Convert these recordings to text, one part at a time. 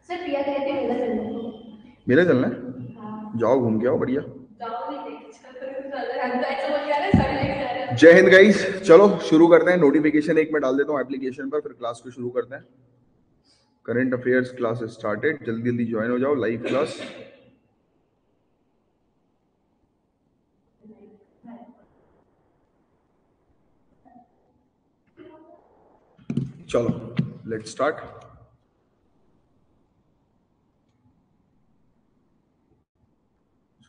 Sir प्रिया कहते हैं मेला चलने को। मेला चलना है? हाँ। जाओ घूम के आओ, बढ़िया। जाओ नहीं देख चलो हम तो ऐसे बोल के आ रहे हैं सर लेके जा रहे हैं। जय हिंद गाइस, चलो शुरू करते हैं। नोटिफिकेशन एक मैं डाल देता हूँ एप्लीकेशन पर, फिर क्लास को शुरू करते हैं। करंट अफेयर्स क्लास स्टार्टेड, जल्दी जल्दी ज्वाइन हो जाओ, लाइव क्लास। चलो लेट्स स्टार्ट।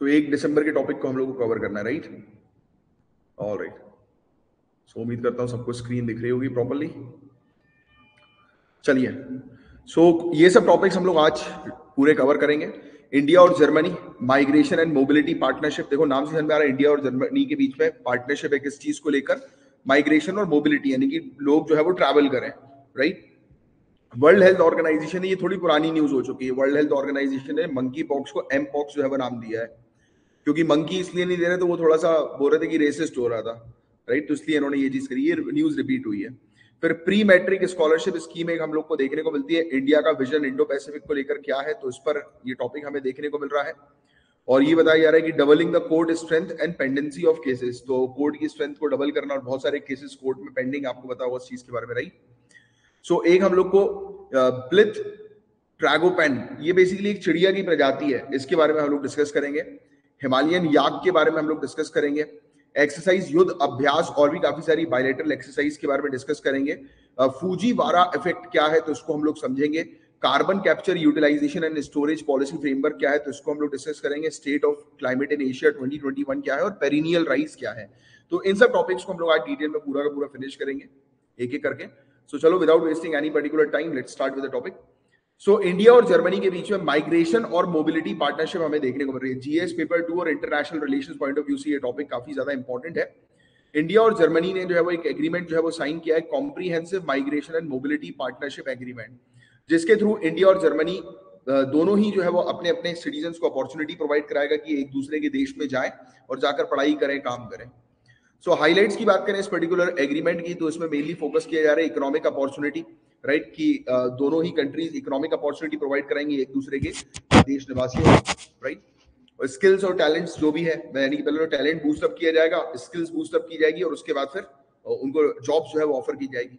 सो 1 दिसंबर के टॉपिक को हम लोग को कवर करना है, राइट? All right. सो उम्मीद करता हूँ सबको स्क्रीन दिख रही होगी प्रॉपरली। चलिए, सो ये सब टॉपिक्स हम लोग आज पूरे कवर करेंगे। इंडिया और Germany migration and mobility partnership. देखो नाम से समझ में आ रहा है, इंडिया और जर्मनी के बीच में पार्टनरशिप है किस चीज को लेकर? माइग्रेशन और मोबिलिटी, यानी कि लोग जो है वो ट्रैवल करें, राइट? वर्ल्ड हेल्थ ऑर्गेनाइजेशन, ये थोड़ी पुरानी न्यूज हो चुकी है। वर्ल्ड हेल्थ ऑर्गेनाइजेशन ने मंकी पॉक्स को एम पॉक्स जो है वो नाम दिया है, क्योंकि मंकी इसलिए नहीं दे रहे, तो वो थोड़ा सा बोल रहे थे कि रेसिस्ट हो रहा था, राइट? तो इसलिए इन्होंने ये चीज करी, ये न्यूज रिपीट हुई है। फिर प्री मैट्रिक स्कॉलरशिप स्कीम एक हम लोग को देखने को मिलती है। इंडिया का विजन इंडो पैसिफिक को लेकर क्या है, तो इस पर ये टॉपिक हमें देखने को मिल रहा है। और ये बताया जा रहा है कि doubling the court strength and pendency of cases, तो कोर्ट की स्ट्रेंथ को डबल करना, और बहुत सारे केसेस कोर्ट में पेंडिंग, आपको पता होगा इस चीज के बारे में, राइट? सो एक हम लोग को ब्लिथ ट्रैगोपैन, ये बेसिकली एक चिड़िया की प्रजाति है, इसके बारे में हम लोग डिस्कस करेंगे। हिमालयन याक के बारे में हम लोग डिस्कस करेंगे। एक्सरसाइज, युद्ध अभ्यास और भी काफी सारी बायलेटरल एक्सरसाइज के बारे में डिस्कस करेंगे। फूजी वारा इफेक्ट क्या है, तो इसको हम लोग समझेंगे। Carbon capture utilization and storage policy framework क्या है, तो इसको हम लोग डिस्कस करेंगे। State of climate in Asia 2021 क्या है, और पेरिनियल राइस क्या है। तो इन सब टॉपिक्स को हम लोग आज डिटेल में पूरा का पूरा फिनिश करेंगे एक एक करके। सो चलो, without wasting any particular time, let's start with the topic. So India और जर्मनी के बीच में माइग्रेशन और मोबिलिटी पार्टनरशिप हमें देखने को मिल रही है। जीएस पेपर 2 और international relations point of view से ये टॉपिक काफी ज्यादा इंपॉर्टेंट है। इंडिया और जर्मनी ने जो है वो एक एग्रीमेंट जो है वो साइन किया है, comprehensive migration and mobility partnership agreement, जिसके थ्रू इंडिया और जर्मनी दोनों ही जो है वो अपने अपने सिटीजन को अपॉर्चुनिटी प्रोवाइड कराएगा कि एक दूसरे के देश में जाए और जाकर पढ़ाई करें, काम करें। सो हाइलाइट्स की बात करें इस पर्टिकुलर एग्रीमेंट की, तो इसमें मेनली फोकस किया जा रहा है इकोनॉमिक अपॉर्चुनिटी, राइट? कि दोनों ही कंट्रीज इकोनॉमिक अपॉर्चुनिटी प्रोवाइड कराएंगे एक दूसरे के देश निवासियों को, राइट? और स्किल्स और टैलेंट्स जो भी है, यानी कि पहले तो टैलेंट बूस्टअप किया जाएगा, स्किल्स बूस्टअप की जाएगी, और उसके बाद फिर उनको जॉब्स जो है वो ऑफर की जाएगी।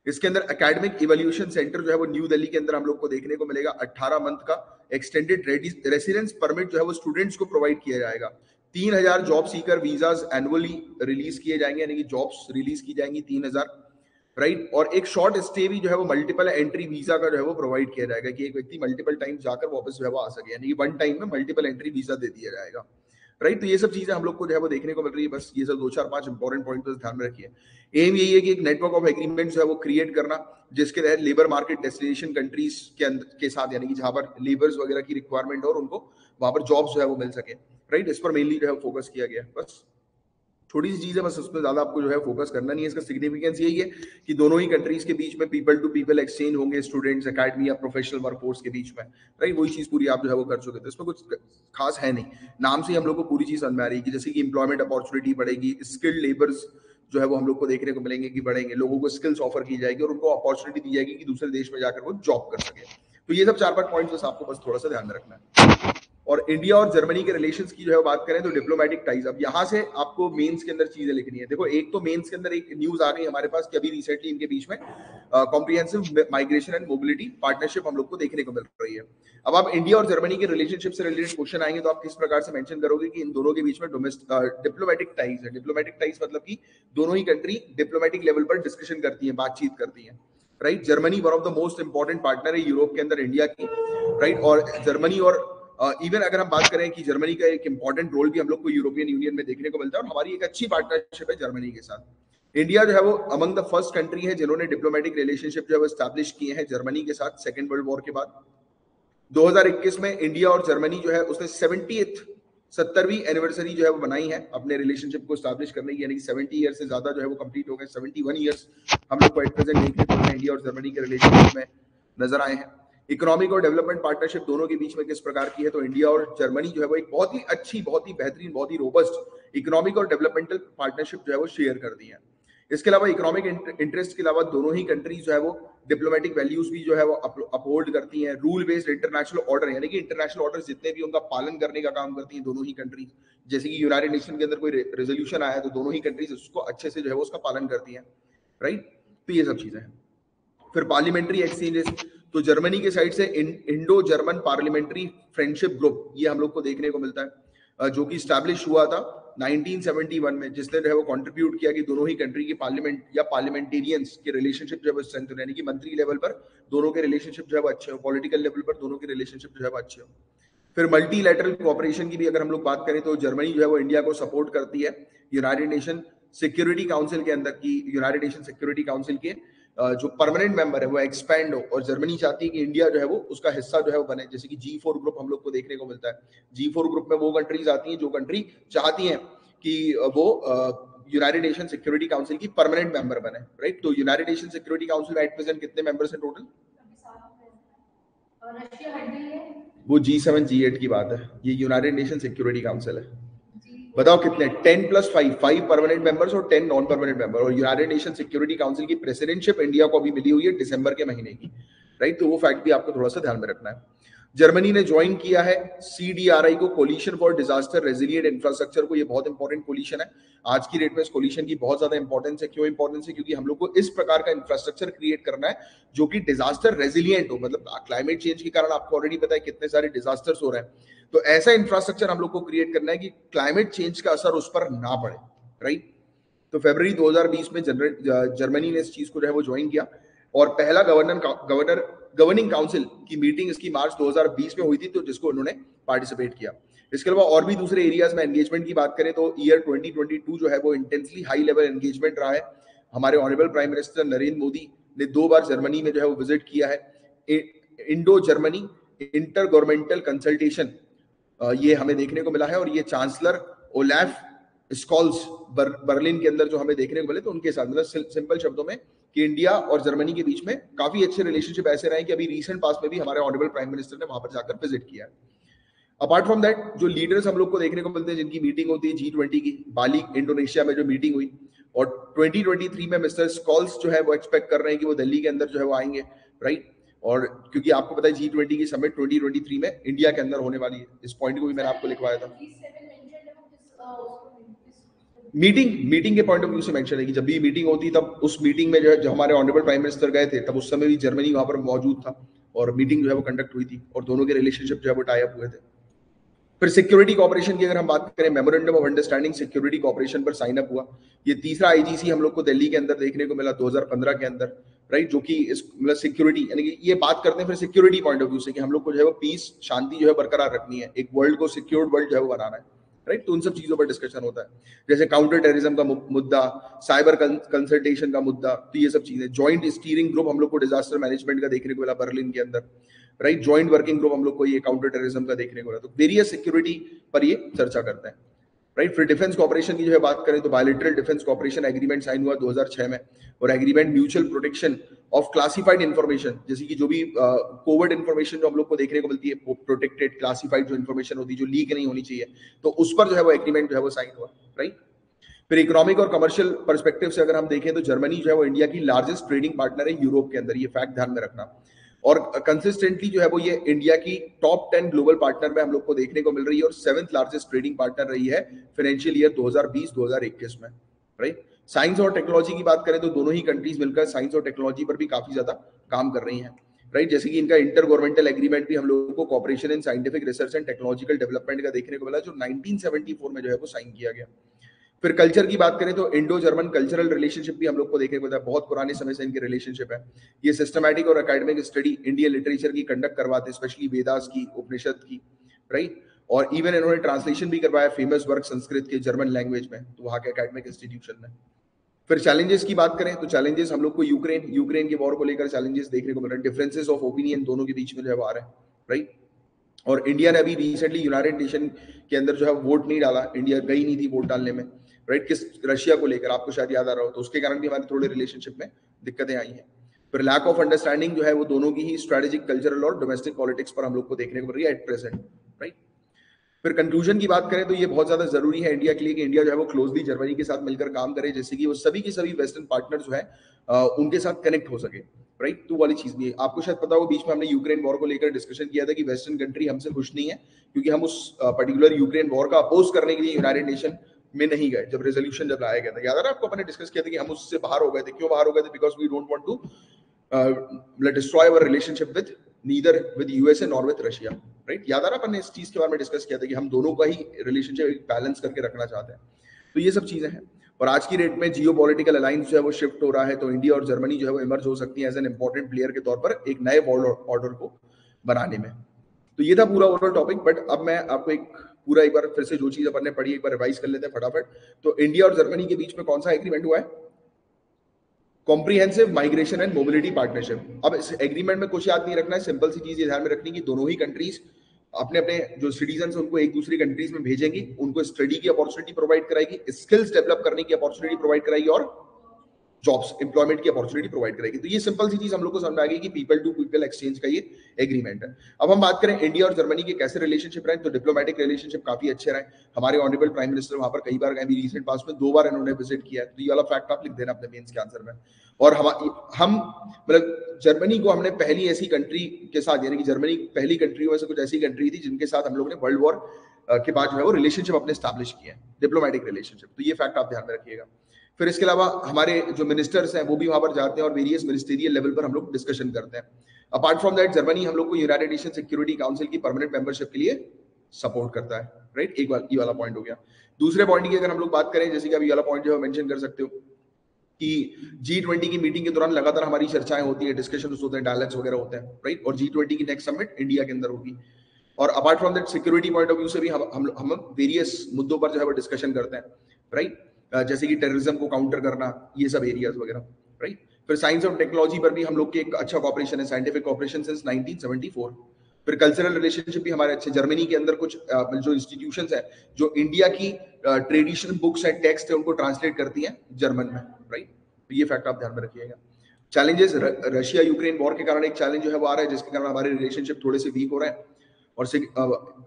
इसके अंदर एकेडमिक इवोल्यूशन सेंटर जो है वो न्यू दिल्ली के अंदर हम लोग को देखने को मिलेगा। 18 मंथ का एक्सटेंडेड रेसिडेंस परमिट जो है वो स्टूडेंट्स को प्रोवाइड किया जाएगा। 3000 job seeker visas annually release किए जाएंगे, यानी कि जॉब्स रिलीज की जाएंगी 3000, राइट? और एक शॉर्ट स्टे भी जो है वो मल्टीपल एंट्री वीजा का जो है वो प्रोवाइड किया जाएगा, कि एक व्यक्ति मल्टीपल टाइम जाकर वापस जो है वो आ सके, यानी कि वन टाइम में मल्टीपल एंट्री वीजा दे दिया जाएगा, राइट? तो ये सब चीजें हम लोग को जो है वो देखने को मिल रही है। बस ये सब 2 4 5 इंपॉर्टेंट पॉइंट पर ध्यान में रखिए। एम यही है कि एक नेटवर्क ऑफ एग्रीमेंट जो है वो क्रिएट करना, जिसके तहत लेबर मार्केट डेस्टिनेशन कंट्रीज के अंदर के साथ, यानी कि जहां पर लेबर्स वगैरह की रिक्वायरमेंट हो और उनको वहां पर जॉब्स जो है वो मिल सके, राइट? इस पर मेनली जो है फोकस किया गया। बस छोटी सी चीज है, बस उसमें ज्यादा आपको जो है फोकस करना नहीं है। इसका सिग्निफिकेंस यही है कि दोनों ही कंट्रीज के बीच में पीपल टू पीपल एक्सचेंज होंगे, स्टूडेंट्स, एकेडमी या प्रोफेशनल वर्कफोर्स के बीच में, राइट? वही चीज पूरी आप जो है वो कर चुके थे, इसमें कुछ खास है नहीं। नाम से ही हम लोग को पूरी चीज समझ में आ रही है कि जैसे कि इंप्लॉयमेंट अपॉर्चुनिटी बढ़ेगी, स्किल्ड लेबर्स जो है वो हम लोग को देखने को मिलेंगे कि बढ़ेंगे, लोगों को स्किल्स ऑफर की जाएगी और उनको अपॉर्चुनिटी दी जाएगी कि दूसरे देश में जाकर वो जॉब कर सके। तो ये सब 4 5 पॉइंट्स बस आपको बस थोड़ा सा ध्यान में रखना है। और इंडिया और जर्मनी के रिलेशंस की जो है बात करें तो डिप्लोमेटिक टाइज, अब यहां से आपको मेंस के अंदर चीजें लिखनी है। देखो एक तो मेंस के अंदर एक न्यूज आ गई हमारे पास कि अभी रिसेंटली इनके बीच में comprehensive migration and mobility partnership हम लोग को देखने को मिल रही है। अब आप इंडिया और जर्मनी के रिलेशनशिप से रिलेटेड क्वेश्चन आएंगे तो आप किस प्रकार से मेंशन करोगे कि इन दोनों के बीच में डिप्लोमेटिक टाइज है? डिप्लोमेटिक टाइज मतलब कि दोनों ही कंट्री डिप्लोमेटिक लेवल पर डिस्कशन करती है, बातचीत करती है, right? Germany one of the most important partner है यूरोप के अंदर इंडिया की, राइट? और जर्मनी और इवन अगर हम बात करें कि जर्मनी का एक इंपॉर्टेंट रोल भी हम लोग को यूरोपियन यूनियन में देखने को मिलता है, और हमारी एक अच्छी पार्टनरशिप है जर्मनी के साथ। इंडिया जो है वो अमंग द फर्स्ट कंट्री है जिन्होंने डिप्लोमेटिक रिलेशनशिप जो है वो स्टैब्लिश किए हैं जर्मनी के साथ सेकेंड वर्ल्ड वॉर के बाद। 2021 में इंडिया और जर्मनी जो है उसने 70वीं एनिवर्सरी जो है वो बनाई है अपने रिलेशनशिप को स्टैब्लिश करने की, यानी कि 70 ईयर से ज्यादा जो है वो कंप्लीट हो गए। 71 ईयर्स हम लोग को एट प्रेजेंट देखने को इंडिया और जर्मनी के रिलेशनशिप में नजर आए हैं। इकोनॉमिक और डेवलपमेंट पार्टनरशिप दोनों के बीच में किस प्रकार की है, तो इंडिया और जर्मनी जो है वो एक बहुत ही अच्छी, बहुत ही बेहतरीन, बहुत ही रोबस्ट इकोनॉमिक और डेवलपमेंटल पार्टनरशिप जो है वो शेयर कर दी है। इसके अलावा इकोनॉमिक इंटरेस्ट के अलावा दोनों ही कंट्रीज जो है वो डिप्लोमेटिक वैल्यूज भी जो है वो अपहोल्ड करती हैं। रूल बेस्ड इंटरनेशनल ऑर्डर, यानी कि इंटरनेशनल ऑर्डर जितने भी उनका पालन करने का काम करती हैं दोनों ही कंट्रीज। जैसे कि यूनाइटेड नेशन के अंदर कोई रेजोल्यूशन आया तो दोनों ही कंट्रीज उसको अच्छे से जो है वो उसका पालन करती हैं, राइट। तो ये सब चीजें हैं। फिर पार्लियामेंट्री एक्सचेंजेस, तो जर्मनी के साइड से Indo German parliamentary friendship group ये हम लोग को देखने को मिलता है, जो कि स्टैब्लिश हुआ था 1971 में, जिसने जो है वो कंट्रीब्यूट किया कि दोनों ही कंट्री की पार्लियामेंट या पार्लियामेंटेरियंस के रिलेशनशिप जो है वो स्ट्रेंथ हो, यानी कि मंत्री लेवल पर दोनों के रिलेशनशिप जो है वो अच्छे हो, पॉलिटिकल लेवल पर दोनों के रिलेशनशिप जो है वो अच्छे हो। फिर मल्टीलैटरल कोऑपरेशन की भी अगर हम लोग बात करें तो जर्मनी जो है वो इंडिया को सपोर्ट करती है यूनाइटेड नेशन सिक्योरिटी काउंसिल के अंदर, की यूनाइटेड नेशन सिक्योरिटी काउंसिल के जो परमानेंट मेंबर है वो एक्सपैंड हो, और जर्मनी चाहती है कि इंडिया जो है वो उसका हिस्सा जो है वो बने। जैसे कि G4 ग्रुप हम लोग को देखने को मिलता है। G4 ग्रुप में वो कंट्रीज आती हैं जो कंट्री चाहती हैं कि वो यूनाइटेड नेशन सिक्योरिटी काउंसिल की परमानेंट मेंबर बने, राइट। तो यूनाइटेड नेशन सिक्योरिटी काउंसिल में एट प्रेजेंट कितने मेंबर्स हैं टोटल? और रशिया हट गई है, वो G7 G8 की बात है, ये यूनाइटेड नेशन सिक्योरिटी काउंसिल है। बताओ कितने? 10+5, 5 परमानेंट मेंबर्स और 10 नॉन परमानेंट मेंबर। और यूनाइटेड नेशन सिक्योरिटी काउंसिल की प्रेसिडेंटशिप इंडिया को अभी मिली हुई है दिसंबर के महीने की, राइट। तो वो फैक्ट भी आपको थोड़ा सा ध्यान में रखना है। जर्मनी ने ज्वाइन किया है CDRI को, coalition for disaster resilient infrastructure को। ये बहुत इंपॉर्टेंट कोलिशन है। आज की डेट में इस कोलिशन की बहुत ज्यादा इंपॉर्टेंस है। क्यों इंपॉर्टेंस है? क्योंकि हम लोग को इस प्रकार का इंफ्रास्ट्रक्चर क्रिएट करना है जो कि डिजास्टर रेजिलिएंट हो। मतलब क्लाइमेट चेंज के कारण आपको ऑलरेडी पता है कितने सारे डिजास्टर्स हो रहे हैं, तो ऐसा इंफ्रास्ट्रक्चर हम लोग को क्रिएट करना है कि क्लाइमेट चेंज का असर उस पर ना पड़े, राइट। तो फरवरी 2020 में जर्मनी ने इस चीज को जो है वो ज्वाइन किया, और पहला गवर्निंग काउंसिल की मीटिंग इसकी मार्च 2020 में हुई थी, तो जिसको उन्होंने पार्टिसिपेट किया। इसके अलावा और भी दूसरे एरियाज में एंगेजमेंट की बात करें तो ईयर 2022 जो है वो इंटेंसली हाई लेवल एंगेजमेंट रहा है। हमारे honourable prime minister Narendra Modi ने 2 बार जर्मनी में जो है वो विजिट किया है। Indo Germany inter governmental consultation ये हमें देखने को मिला है, और ये चांसलर ओलैफ स्कॉल्स बर्लिन के अंदर जो हमें देखने को मिले, तो उनके साथ मतलब सिंपल शब्दों में कि इंडिया और जर्मनी के बीच में काफी अच्छे रिलेशनशिप ऐसे रहे कि अभी रीसेंट पास में भी हमारे ऑनरेबल प्राइम मिनिस्टर ने वहां पर जाकर विजिट किया है। अपार्ट फ्रॉम दैट जो लीडर्स हम लोग को देखने को मिलते हैं जिनकी मीटिंग होती है G20 की, बाली इंडोनेशिया में जो मीटिंग हुई, और 2023 में मिस्टर स्कॉल्स जो है वो एक्सपेक्ट कर रहे हैं कि वो दिल्ली के अंदर जो है वो आएंगे, राइट। और क्योंकि आपको पता है G20 की समिट 2023 में इंडिया के अंदर होने वाली है। इस पॉइंट को भी मैंने आपको लिखवाया था। मीटिंग के पॉइंट ऑफ व्यू से मेंशन है कि जब भी मीटिंग होती तब उस मीटिंग में जो है, जब हमारे ऑनरेबल प्राइम मिनिस्टर गए थे तब उस समय भी जर्मनी वहां पर मौजूद था, और मीटिंग जो है वो कंडक्ट हुई थी, और दोनों के रिलेशनशिप जो है वो टाई अप हुए थे। फिर सिक्योरिटी कॉपरेशन की अगर हम बात करें, memorandum of understanding security corporation पर साइन अप हुआ। ये तीसरा IGC हम लोग को दिल्ली के अंदर देखने को मिला 2015 के अंदर, राइट। जो कि इस मतलब सिक्योरिटी, यानी कि ये बात करते हैं फिर सिक्योरिटी पॉइंट ऑफ व्यू से कि हम लोग को जो है वो पीस, शांति जो है बरकरार रखनी है, एक वर्ल्ड को सिक्योर्ड वर्ल्ड जो है वो बनाना है, राइट। तो उन सब चीजों पर डिस्कशन होता है, जैसे काउंटर टेररिज्म का मुद्दा, साइबर कंसल्टेशन का मुद्दा। तो ये सब चीजें, ज्वाइंट स्टीयरिंग ग्रुप हम लोग को डिजास्टर मैनेजमेंट का देखने को मिला बर्लिन के अंदर, राइट। ज्वाइंट वर्किंग ग्रुप हम लोग को ये काउंटर टेररिज्म का देखने को मिला। तो वेरियस सिक्योरिटी पर ये चर्चा करते हैं, राइट। फिर डिफेंस कॉपरेशन की जो है बात करें तो bilateral defence cooperation agreement sign हुआ 2006 में, और agreement mutual protection of classified information, जैसे कि जो भी कोवर्ट इन्फॉर्मेशन जो हम लोग को देखने को मिलती है, प्रोटेक्टेड क्लासिफाइड जो इन्फॉर्मेशन होती है जो लीक नहीं होनी चाहिए, तो उस पर जो है वो एग्रीमेंट जो है वो साइन हुआ, राइट। फिर इकोनॉमिक और कमर्शियल पर्सपेक्टिव से अगर हम देखें तो जर्मनी जो है वो इंडिया की लार्जेस्ट ट्रेडिंग पार्टनर है यूरोप के अंदर, ये फैक्ट ध्यान में रखना। और कंसिस्टेंटली जो है वो ये इंडिया की टॉप 10 ग्लोबल पार्टनर में हम लोग को देखने को मिल रही है, और 7th लार्जेस्ट ट्रेडिंग पार्टनर रही है फाइनेंशियल ईयर 2020-2021 में, राइट। साइंस और टेक्नोलॉजी की बात करें तो दोनों ही कंट्रीज मिलकर साइंस और टेक्नोलॉजी पर भी काफी ज्यादा काम कर रही हैं, राइट। जैसे कि इनका इंटर गवर्नमेंटल एग्रीमेंट भी हम लोगों को cooperation in scientific research and technological development का देखने को मिला, जो 1974 में जो है वो साइन किया गया। फिर कल्चर की बात करें तो इंडो जर्मन कल्चरल रिलेशनशिप भी हम लोग को देखने को मिलता है, बहुत पुराने समय से इनके रिलेशनशिप है। ये सिस्टमैटिक और एकेडमिक स्टडी इंडियन लिटरेचर की कंडक्ट करवाते हैं, स्पेशली वेदास की, उपनिषद की, राइट। और इवन इन्होंने ट्रांसलेशन भी करवाया फेमस वर्क संस्कृत के जर्मन लैंग्वेज में, तो वहाँ के एकेडमिक इंस्टीट्यूशन में। फिर चैलेंजेस की बात करें तो चैलेंजेस हम लोग को यूक्रेन के वॉर को लेकर चैलेंजेस देखने को मिल रहे हैं, डिफरेंसेस ऑफ ओपिनियन दोनों के बीच में जो है आ रहे हैं, राइट। और इंडिया ने अभी रिसेंटली यूनाइटेड नेशन के अंदर जो है वोट नहीं डाला, इंडिया गई नहीं थी वोट डालने में, राइट, किस रशिया को लेकर, आपको शायद याद आ रहा हो, तो उसके कारण भी हमारे थोड़े रिलेशनशिप में दिक्कतें आई हैं। फिर लैक ऑफ अंडरस्टैंडिंग जो है वो दोनों की ही स्ट्रेटेजिक, कल्चरल और डोमेस्टिक पॉलिटिक्स पर हम लोग को देखने को मिल रही है एट प्रेजेंट, राइट। फिर कंक्लूजन की बात करें तो ये बहुत ज्यादा जरूरी है इंडिया के लिए कि इंडिया जो है वो क्लोजली जर्मनी के साथ मिलकर काम करे, जैसे कि वो सभी के सभी वेस्टर्न पार्टनर जो है उनके साथ कनेक्ट हो सके, राइट। तो वाली चीज भी है। आपको शायद पता हो बीच में हमने यूक्रेन वॉर को लेकर डिस्कशन किया था कि वेस्टर्न कंट्री हमसे खुश नहीं है क्योंकि हम उस पर्टिकुलर यूक्रेन वॉर का अपोज करने के लिए यूनाइटेड नेशन में नहीं गए जब रेजोल्यूशन जब लाया गया था। याद है ना आपको, अपने डिस्कस किया था कि हम उससे बाहर हो गए थे। क्यों बाहर हो गए थे? Because we don't want to destroy our relationship with neither with USA nor with Russia, right. याद आ रहा, अपन ने इस चीज के बारे में डिस्कस किया था कि हम दोनों का ही रिलेशनशिप बैलेंस करके रखना चाहते हैं। तो ये सब चीजें हैं। और आज की डेट में जियो पॉलिटिकल अलायंस जो है वो शिफ्ट हो रहा है, तो इंडिया और जर्मनी जो है वो इमर्ज हो सकती है एज एन इंपॉर्टेंट प्लेयर के तौर पर एक नए वर्ल्ड ऑर्डर को बनाने में। तो ये था पूरा ओवरऑल टॉपिक। बट अब मैं आपको एक बार फिर से जो चीज अपन ने पढ़ी एक बार रिवाइज कर लेते हैं फटाफट। तो इंडिया और जर्मनी के बीच में कौन सा एग्रीमेंट हुआ है? Comprehensive migration and mobility partnership. अब इस एग्रीमेंट में कुछ याद नहीं रखना है, सिंपल सी चीज ये ध्यान में रखनी कि दोनों ही कंट्रीज अपने अपने जो सिटीजन उनको एक दूसरी कंट्रीज में भेजेंगी, उनको स्टडी की अपॉर्चुनिटी प्रोवाइड कराएगी, स्किल्स डेवलप करने की अपॉर्चुनिटी प्रोवाइड कराएगी और जॉब्स एम्प्लॉयमेंट की अपॉर्चुनिटी प्रोवाइड करेगी। तो ये सिंपल सी चीज हम लोग को समझ आ गई कि पीपल टू पीपल एक्सचेंज का ये एग्रीमेंट है। अब हम बात करें इंडिया और जर्मनी के कैसे रिलेशनशिप रहे, तो डिप्लोमेटिक रिलेशनशिप काफी अच्छे रहे। हमारे ऑनरेबल प्राइम मिनिस्टर वहां पर कई बार गए, रिसेंट पास में 2 बार इन्होंने विजिट किया है। तो ये वाला फैक्ट आप लिख देना अपने मेंस के आंसर में। और हम मतलब जर्मनी को हमने पहली ऐसी कंट्री के साथ, यानी कि जर्मनी पहली कंट्री में से कुछ ऐसी कंट्री थी जिनके साथ हम लोग ने वर्ल्ड वॉर के बाद जो है वो रिलेशनशिप अपने स्टैब्लिश किए हैं, डिप्लोमेटिक रिलेशनशिप। तो ये फैक्ट आप ध्यान में रखिएगा। फिर इसके अलावा हमारे जो मिनिस्टर्स हैं वो भी वहां पर जाते हैं और वेरियस मिनिस्टेरियल लेवल पर हम लोग डिस्कशन करते हैं। अपार्ट फ्रॉम दैट जर्मनी हम लोग को यूनाइटेड नेशन सिक्योरिटी काउंसिल की परमानेंट मेंबरशिप के लिए सपोर्ट करता है, राइट। एक बार ये वाला पॉइंट हो गया। दूसरे पॉइंट की अगर हम लोग बात करें, जैसे कि अभी वाला पॉइंट जो है मेंशन कर सकते हो कि G20 की मीटिंग के दौरान लगातार हमारी चर्चाएं होती है, डिस्कशन होते हैं, डायलॉग्स वगैरह होते हैं, राइट। और G20 की नेक्स्ट समिट इंडिया के अंदर होगी। और apart from that security point of view से भी हम वेरियस मुद्दों पर जो है वो डिस्कशन करते हैं, राइट। जैसे कि टेररिज्म को काउंटर करना, ये सब एरियाज वगैरह, राइट। फिर साइंस और टेक्नोलॉजी पर भी हम लोग के एक अच्छा कॉपरेशन है, साइंटिफिक कॉपरेशन सिंस 1974। फिर कल्चरल रिलेशनशिप भी हमारे अच्छे। जर्मनी के अंदर कुछ जो इंस्टीट्यूशंस है जो इंडिया की ट्रेडिशनल बुक्स एंड टेक्स्ट है उनको ट्रांसलेट करती हैं जर्मन में, राइट। तो ये फैक्ट आप ध्यान में रखिएगा। चैलेंजेस, रशिया यूक्रेन वॉर के कारण एक चैलेंज जो है वो आ रहा है जिसके कारण हमारे रिलेशनशिप थोड़े से वीक हो रहे हैं। और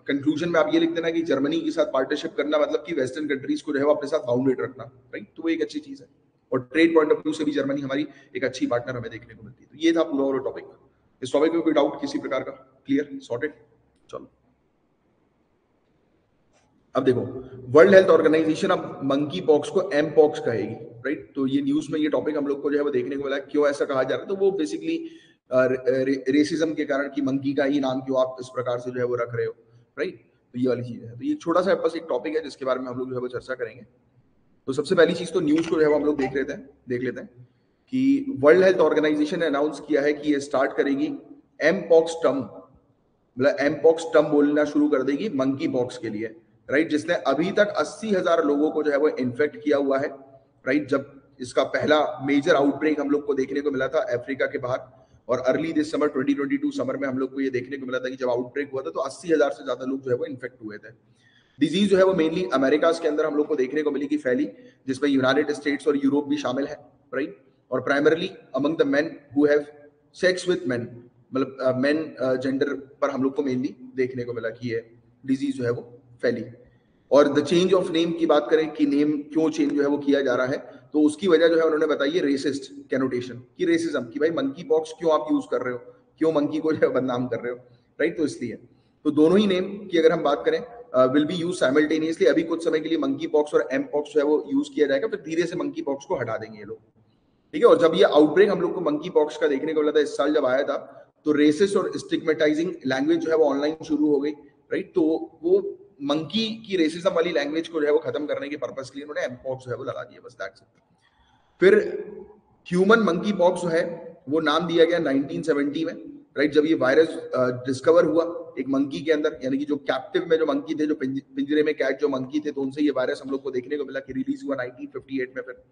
कंक्लूजन में आप ये लिख देना कि जर्मनी के साथ पार्टनरशिप करना मतलब कि वेस्टर्न कंट्रीज को जो है वो अपने साथ बाउंडेड रखना, राइट। तो वो एक अच्छी चीज है। और ट्रेड पॉइंट ऑफ व्यू से भी जर्मनी हमारी एक अच्छी पार्टनर हमें देखने को मिलती है। तो ये था पूरा ओवरऑल टॉपिक। इस टॉपिक में कोई डाउट किसी प्रकार का? Clear, sorted. चलो अब देखो, वर्ल्ड हेल्थ ऑर्गेनाइजेशन अब मंकी पॉक्स को एम पॉक्स कहेगी, राइट। तो ये न्यूज में ये टॉपिक हम लोग को जो है वो देखने को मिला। क्यों ऐसा कहा जा रहा है? तो वो बेसिकली रेसिज्म के कारण कि मंकी का ही नाम क्यों आप इस प्रकार से जो है वो रख रहे हो, राइट। तो ये वाली चीज है। तो ये छोटा सा बस एक टॉपिक है जिसके बारे में हम लोग जो है वो चर्चा करेंगे। तो सबसे पहली चीज तो न्यूज को जो है वो हम लोग देख लेते हैं कि वर्ल्ड हेल्थ ऑर्गेनाइजेशन ने अनाउंस किया है कि ये स्टार्ट करेगी एम पॉक्स टर्म, मतलब एम पॉक्स टर्म बोलना शुरू कर देगी मंकी पॉक्स के लिए, राइट। जिसने अभी तक 80,000 लोगों को जो है वो इन्फेक्ट किया हुआ है, राइट। जब इसका पहला मेजर आउटब्रेक हम लोग को देखने को मिला था अफ्रीका के बाहर, और अर्ली दिस समर 2022 समर में हम लोग को ये देखने को मिला था कि जब आउटब्रेक हुआ था तो 80,000 से ज्यादा लोग जो है वो इन्फेक्ट हुए थे। डिजीज जो है वो मेनली अमेरिका के अंदर हम लोग को देखने को मिली कि फैली, जिसमें यूनाइटेड स्टेट्स और यूरोप भी शामिल है, राइट। और primarily among the men who have sex with main, मतलब मेन जेंडर पर हम लोग को मेनली देखने को मिला कि ये डिजीज जो है वो फैली। और द चेंज ऑफ नेम की बात करें कि नेम क्यों चेंज जो है वो किया जा रहा है, तो उसकी वजह जो है उन्होंने बताई है रेसिस्ट कैनोटेशन की, रेसिज्म की, भाई मंकी पॉक्स क्यों आप यूज कर रहे हो, क्यों मंकी को जो है बदनाम कर रहे हो, राइट। तो इसलिए तो दोनों ही नेम की अगर हम बात करें विल बी यूज साइमल्टेनियसली। अभी कुछ समय के लिए मंकी पॉक्स और एम पॉक्स जो है वो यूज किया जाएगा, फिर धीरे से मंकी पॉक्स को हटा देंगे ये लोग, ठीक है। और जब ये आउटब्रेक हम लोग को मंकी पॉक्स का देखने को मिला था इस साल जब आया था, तो रेसिस्ट और स्टिग्मेटाइजिंग लैंग्वेज जो है वो ऑनलाइन शुरू हो गई, राइट। तो वो मंकी की रेसिज्म वाली लैंग्वेज को जो है वो खत्म करने के पर्पस के लिए उन्होंने एम पॉक्स जो है वो लगा दिया, बस दैट्स इट। फिर ह्यूमन मंकी पॉक्स जो है वो नाम दिया गया 1970 में, राइट। जब ये वायरस डिस्कवर हुआ एक मंकी के अंदर, यानी कि जो कैप्टिव में जो मंकी थे, जो पिंजरे में कैद जो मंकी थे, तो उनसे ये वायरस हम लोग को देखने को मिला कि रिलीज हुआ 1958 में। फिर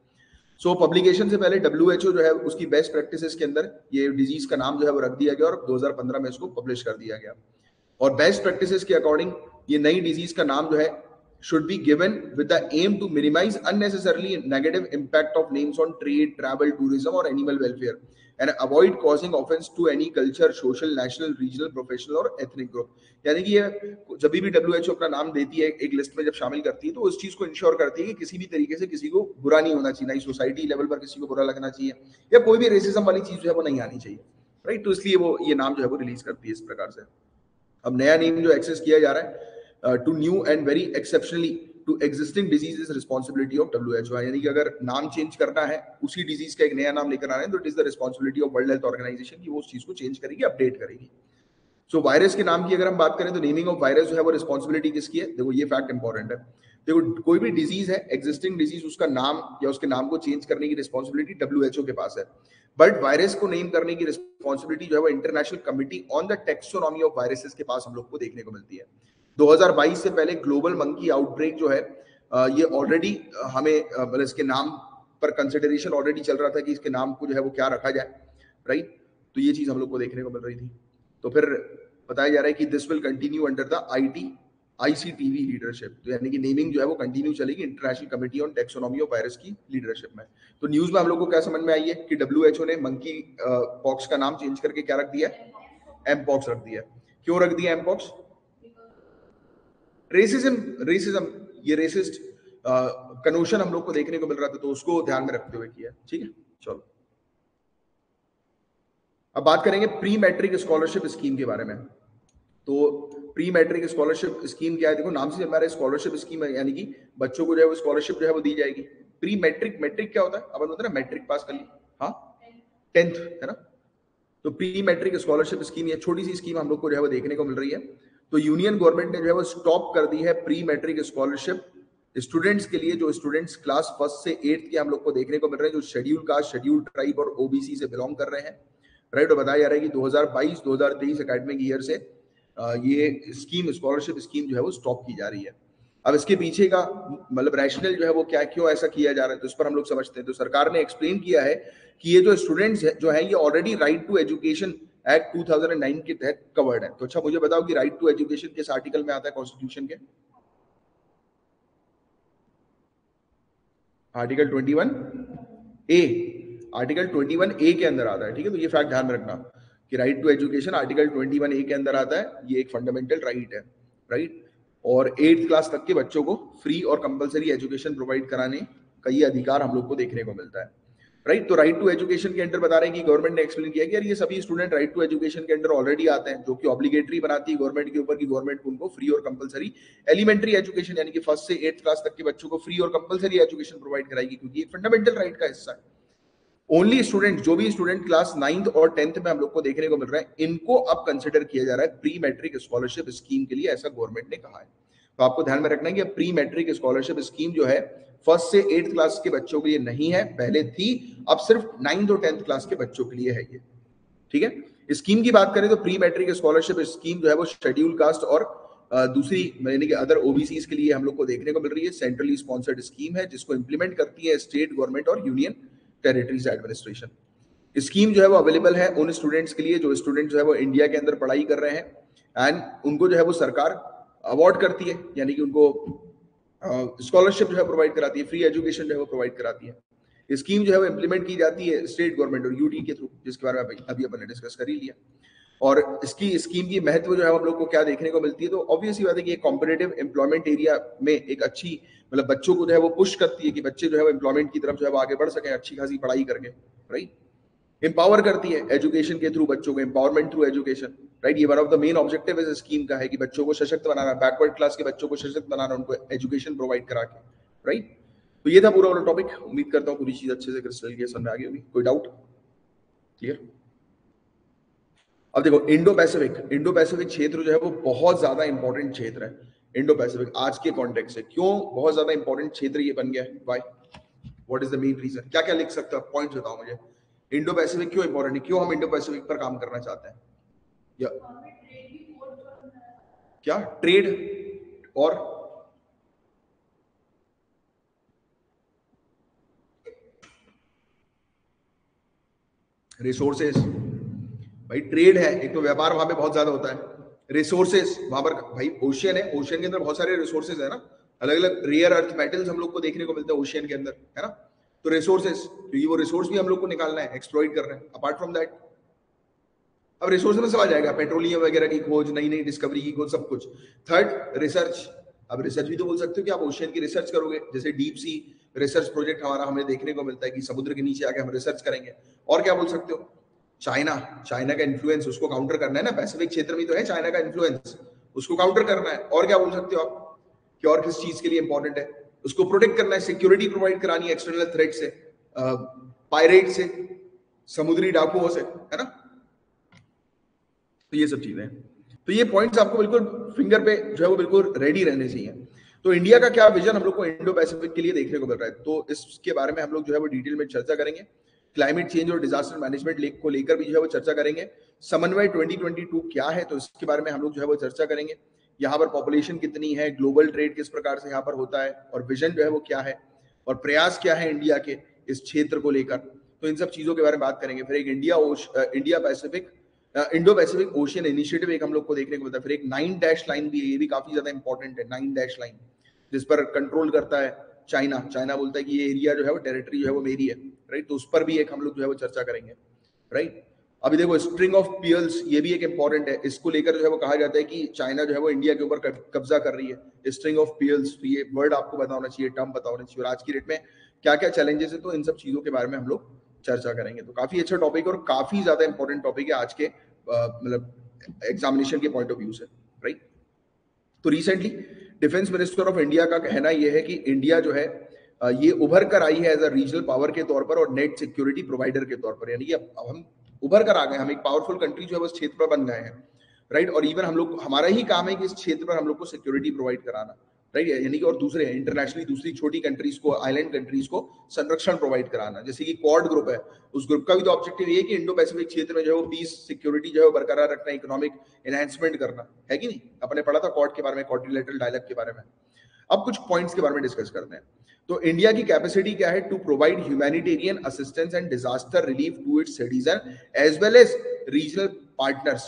सो पब्लिकेशन से पहले WHO जो है उसकी बेस्ट प्रैक्टिसेस के अंदर ये डिजीज का नाम जो है वो रख दिया गया और 2015 में इसको पब्लिश कर दिया गया। और बेस्ट प्रैक्टिसेस के अकॉर्डिंग ये नई डिजीज का नाम जो है should be given with the aim to minimize unnecessarily negative impact of names on trade, travel, tourism or animal welfare and avoid causing offense to any culture, social, national, regional, professional और ethnic group. यानी कि ये जब भी WHO अपना नाम देती है एक लिस्ट में जब शामिल करती है तो उस चीज को इंश्योर करती है कि किसी भी तरीके से किसी को बुरा नहीं होना चाहिए, ना ही सोसाइटी लेवल पर किसी को बुरा लगना चाहिए या कोई भी रेसिज्म वाली चीज जो है वो नहीं आनी चाहिए, राइट. तो इसलिए वो ये नाम जो है वो रिलीज करती है इस प्रकार से. अब नया नेम जो एक्सेस किया जा रहा है to new and very exceptionally to existing disease is responsibility of WHO. यानी कि अगर नाम चेंज करना है उसी डिजीज का एक नया नाम लेकर आना है तो it is the responsibility of World Health Organization की वो उस चीज को चेंज करेगी, अपडेट करेगी. सो वायरस के नाम की अगर हम बात करें तो नेमिंग ऑफ वायरस जो है वो रिस्पॉन्सिबिलिटी किसकी है. देखो ये फैक्ट इंपॉर्टेंट है. देखो कोई भी डिजीज है, एग्जिस्टिंग डिजीज, उसका नाम या उसके नाम को चेंज करने की रिस्पॉन्सिबिलिटी WHO के पास है. बट वायरस को नेम करने की रिस्पॉन्सिबिलिटी जो है वो international committee on the taxonomy of viruses के पास हम लोग को देखने को मिलती है. 2022 से पहले ग्लोबल मंकी आउटब्रेक जो है ये ऑलरेडी हमें मतलब इसके नाम पर कंसिडरेशन ऑलरेडी चल रहा था कि इसके नाम को जो है वो क्या रखा जाए, राइट. तो ये चीज हम लोग को देखने को मिल रही थी. तो फिर बताया जा रहा है कि this will continue under the ICTV leadership. तो यानी कि नेमिंग जो है वो कंटिन्यू चलेगी international committee on taxonomy of virus की लीडरशिप में. तो न्यूज में हम लोग को क्या समझ में आई है कि WHO ने मंकी पॉक्स का नाम चेंज करके क्या रख दिया, एमपॉक्स रख दिया. क्यों रख दिया एमपॉक्स? रेसिज्म ये रेसिस्ट कनोशन हम लोग को देखने को मिल रहा था तो उसको ध्यान में रखते हुए किया. ठीक है, चलो अब बात करेंगे प्री मैट्रिक स्कॉलरशिप स्कीम के बारे में. तो प्री मैट्रिक स्कॉलरशिप स्कीम क्या है? देखो नाम से हमारे स्कॉलरशिप स्कीम है, यानी कि बच्चों को जो है वो स्कॉलरशिप जो है वो दी जाएगी. प्री मैट्रिक, मैट्रिक क्या होता है? अपन होता है ना मैट्रिक पास कर ली, हाँ 10th है ना. तो प्री मैट्रिक स्कॉलरशिप स्कीम ये छोटी सी स्कीम हम लोग को जो है वो देखने को मिल रही है. तो यूनियन गवर्नमेंट ने जो है वो स्टॉप कर दी है प्री मैट्रिक स्कॉलरशिप स्टूडेंट्स के लिए, जो स्टूडेंट्स क्लास 1 से 8 के हम लोग को देखने को मिल रहे हैं, जो शेड्यूल कास्ट, शेड्यूल ट्राइब और OBC से बिलोंग कर रहे हैं, राइट. और बताया जा रहा है कि 2022-2023 एकेडमिक ईयर से ये स्कीम, स्कॉलरशिप स्कीम जो है वो स्टॉप की जा रही है. अब इसके पीछे का मतलब रैशनल जो है वो क्या, क्यों ऐसा किया जा रहा है, तो इस पर हम लोग समझते हैं. तो सरकार ने एक्सप्लेन किया है कि ये जो स्टूडेंट्स जो है ये already Right to Education Act 2009 के तहत कवर्ड है. तो अच्छा मुझे बताओ कि राइट टू एजुकेशन किस आर्टिकल में आता है कॉन्स्टिट्यूशन के? आर्टिकल 21A, आर्टिकल 21A के अंदर आता है. ठीक है, तो ये फैक्ट ध्यान में रखना कि right to education article 21A के अंदर आता है. ये एक फंडामेंटल राइट है, राइट. और 8th क्लास तक के बच्चों को फ्री और कंपलसरी एजुकेशन प्रोवाइड कराने का ये अधिकार हम लोग को देखने को मिलता है, राइट. तो राइट टू एजुकेशन के अंदर बता रहे हैं कि गवर्नमेंट ने एक्सप्लेन किया कि यार ये सभी स्टूडेंट राइट टू एजुकेशन के अंदर ऑलरेडी आते हैं, जो कि ऑब्लिगेटरी बनाती है गवर्नमेंट के ऊपर कि गवर्नमेंट उनको फ्री और कंपलसरी एलिमेंट्री एजुकेशन यानी कि 1st से 8th क्लास तक के बच्चों को फ्री और कंपलसरी एजुकेशन प्रोवाइड कराएगी, क्योंकि ये फंडामेंटल राइट का हिस्सा है. ओनली स्टूडेंट, जो भी स्टूडेंट क्लास 9th और 10th में हम लोग को देखने को मिल रहा है, इनको अब कंसिडर किया जा रहा है प्री मैट्रिक स्कॉलरशिप स्कीम के लिए, ऐसा गवर्नमेंट ने कहा है. तो आपको ध्यान में रखना है कि प्री मैट्रिक स्कॉलरशिप स्कीम जो है 1st से 8th क्लास के बच्चों के लिए नहीं है, पहले थी, अब सिर्फ 9th और 10th क्लास के बच्चों के लिए है ये. ठीक है. स्कीम की बात करें तो प्री मैट्रिक स्कॉलरशिप स्कीम जो है वो शेड्यूल कास्ट और दूसरी यानी कि अदर OBCs के लिए हम लोग को देखने को मिल रही है. सेंट्रली स्पॉन्सर्ड स्कीम है जिसको इंप्लीमेंट करती है स्टेट गवर्नमेंट और यूनियन टेरिटरीज एडमिनिस्ट्रेशन. स्कीम जो है वो अवेलेबल है उन स्टूडेंट्स के लिए जो स्टूडेंट जो है वो इंडिया के अंदर पढ़ाई कर रहे हैं एंड उनको जो है वो सरकार अवार्ड करती है, यानी कि उनको स्कॉलरशिप जो है प्रोवाइड कराती है, फ्री एजुकेशन जो है वो प्रोवाइड कराती है. स्कीम जो है वो इंप्लीमेंट की जाती है स्टेट गवर्नमेंट और UT के थ्रू, जिसके बारे में अभी अपन ने डिस्कस कर ही लिया. और इसकी स्कीम की महत्व जो है हम लोग को क्या देखने को मिलती है, तो ऑब्वियसली बात है कि कॉम्पिटिटिव एम्प्लॉयमेंट एरिया में एक अच्छी मतलब बच्चों को जो है वो पुश करती है कि बच्चे जो है वो एम्प्लॉयमेंट की तरफ जो है वो आगे बढ़ सके अच्छी खासी पढ़ाई करके, राइट. एम्पावर करती है एजुकेशन के थ्रू बच्चों को, एम्पावरमेंट थ्रू एजुकेशन, राइट. ये one of the main objective इस स्कीम का है कि बच्चों को सशक्त बनाना, बैकवर्ड क्लास के बच्चों को सशक्त बनाना, उनको एजुकेशन प्रोवाइड करा के, राइट. तो ये था पूरा वाला टॉपिक. उम्मीद करता हूँ पूरी चीज अच्छे से क्रिस्टल क्लियर समझ में आ गई होगी. कोई डाउट? क्लियर. अब देखो इंडो पैसिफिक क्षेत्र जो है वो बहुत ज्यादा इंपॉर्टेंट क्षेत्र है. इंडो पैसिफिक आज के कॉन्टेक्स्ट से क्यों बहुत ज्यादा इंपॉर्टेंट क्षेत्र ये बन गया है? Why? What is the main reason? क्या क्या लिख सकते हो? पॉइंट्स बताओ मुझे. इंडो पैसिफिक क्यों इंपॉर्टेंट है? क्यों हम इंडो पैसिफिक पर काम करना चाहते हैं? या क्या ट्रेड और रिसोर्सेज? भाई ट्रेड है, एक तो व्यापार वहां पे बहुत ज्यादा होता है. रिसोर्सेज वहां पर भाई ओशियन है, ओशियन के अंदर बहुत सारे रिसोर्सेज है ना, अलग अलग रेयर अर्थ मेटल्स हम लोग को देखने को मिलते हैं ओशियन के अंदर, है ना। तो रिसोर्सेस, क्योंकि वो रिसोर्स भी हम लोग को निकालना है, एक्सप्लॉइट कर रहे हैं। अपार्ट फ्रॉम दैट, अब रिसोर्स में सब आ जाएगा, पेट्रोलियम वगैरह की खोज, नई नई डिस्कवरी की खोज, सब कुछ। Third, research. अब रिसर्च भी तो बोल सकते हो कि आप ओशियन की रिसर्च करोगे, जैसे डीप सी रिसर्च प्रोजेक्ट हमारा हमें देखने को मिलता है कि समुद्र के नीचे आके हम रिसर्च करेंगे। और क्या बोल सकते हो, चाइना, चाइना का इन्फ्लुएंस, उसको काउंटर करना है ना, पैसिफिक क्षेत्र में तो है चाइना का इन्फ्लुएंस, उसको काउंटर करना है। और क्या बोल सकते हो आप कि और किस चीज के लिए इंपॉर्टेंट है, उसको प्रोटेक्ट करना है, सिक्योरिटी प्रोवाइड करानी है एक्सटर्नल थ्रेट से, पायरेट से, समुद्री डाकुओं से, है ना। तो ये सब चीजें हैं। तो ये पॉइंट्स आपको बिल्कुल फिंगर पे जो है वो बिल्कुल रेडी रहने चाहिए। तो इंडिया का क्या विजन हम लोग को इंडो पैसिफिक के लिए देखने को मिल रहा है, तो इसके बारे में हम लोग जो है वो डिटेल में चर्चा करेंगे। क्लाइमेट चेंज और डिजास्टर मैनेजमेंट को लेकर भी जो है वो चर्चा करेंगे। समन्वय 2022 क्या है, तो इसके बारे में हम लोग जो है वो चर्चा करेंगे। यहाँ पर पॉपुलेशन कितनी है, ग्लोबल ट्रेड किस प्रकार से यहाँ पर होता है, और विजन जो है वो क्या है, और प्रयास क्या है इंडिया के इस क्षेत्र को लेकर। तो इन सब चीजों के बारे में बात करेंगे। फिर एक India Pacific Indo Pacific ocean initiative एक हम लोग को देखने को मिलता है। फिर एक 9 डैश लाइन भी है, ये भी काफी ज्यादा इंपॉर्टेंट है, 9 डैश लाइन, जिस पर कंट्रोल करता है चाइना। चाइना बोलता है कि ये एरिया जो है वो टेरिटरी जो है वो मेरी है, राइट। तो उस पर भी एक हम लोग जो है वो चर्चा करेंगे, राइट। अभी देखो स्ट्रिंग ऑफ पियर्स, ये भी एक इंपॉर्टेंट है। इसको लेकर जो है वो कहा जाता है कि चाइना जो है वो इंडिया के ऊपर कब्जा कर रही है, स्ट्रिंग ऑफ पियर्स। तो ये वर्ड आपको पता होना चाहिए, टर्म पता होना चाहिए, और आज की डेट में क्या क्या चैलेंजेस है, तो इन सब चीजों के बारे में हम लोग चर्चा करेंगे। तो काफी अच्छा टॉपिक है और काफी ज्यादा इंपॉर्टेंट टॉपिक है आज के मतलब एग्जामिनेशन के पॉइंट ऑफ व्यू से, राइट। तो recently defence minister of India का कहना यह है कि इंडिया जो है ये उभर कर आई है एज अ रीजनल पावर के तौर पर और नेट सिक्योरिटी प्रोवाइडर के तौर पर, यानी कि अब हम उभर कर आ गए, हम एक पावरफुल कंट्री जो है उस क्षेत्र पर बन गए हैं, राइट। और इवन हम लोग, हमारा ही काम है कि इस क्षेत्र पर हम लोग को सिक्योरिटी प्रोवाइड कराना, राइट, यानी कि और दूसरे इंटरनेशनली दूसरी छोटी कंट्रीज को, आइलैंड कंट्रीज को संरक्षण प्रोवाइड कराना। जैसे कि क्वाड ग्रुप है, उस ग्रुप का भी तो ऑब्जेक्टिव ये है कि इंडो पैसिफिक क्षेत्र में जो है वो पीस, सिक्योरिटी जो है बरकरार रखना, इकोनॉमिक एनहांसमेंट करना, है कि नहीं। अपने पढ़ा था क्वाड के बारे में, क्वाड्रिलेटरल डायलॉग के बारे में। अब कुछ पॉइंट्स के बारे में डिस्कस करते हैं। तो इंडिया की कैपेसिटी क्या है, to provide humanitarian assistance and disaster relief to its citizen as well as regional partners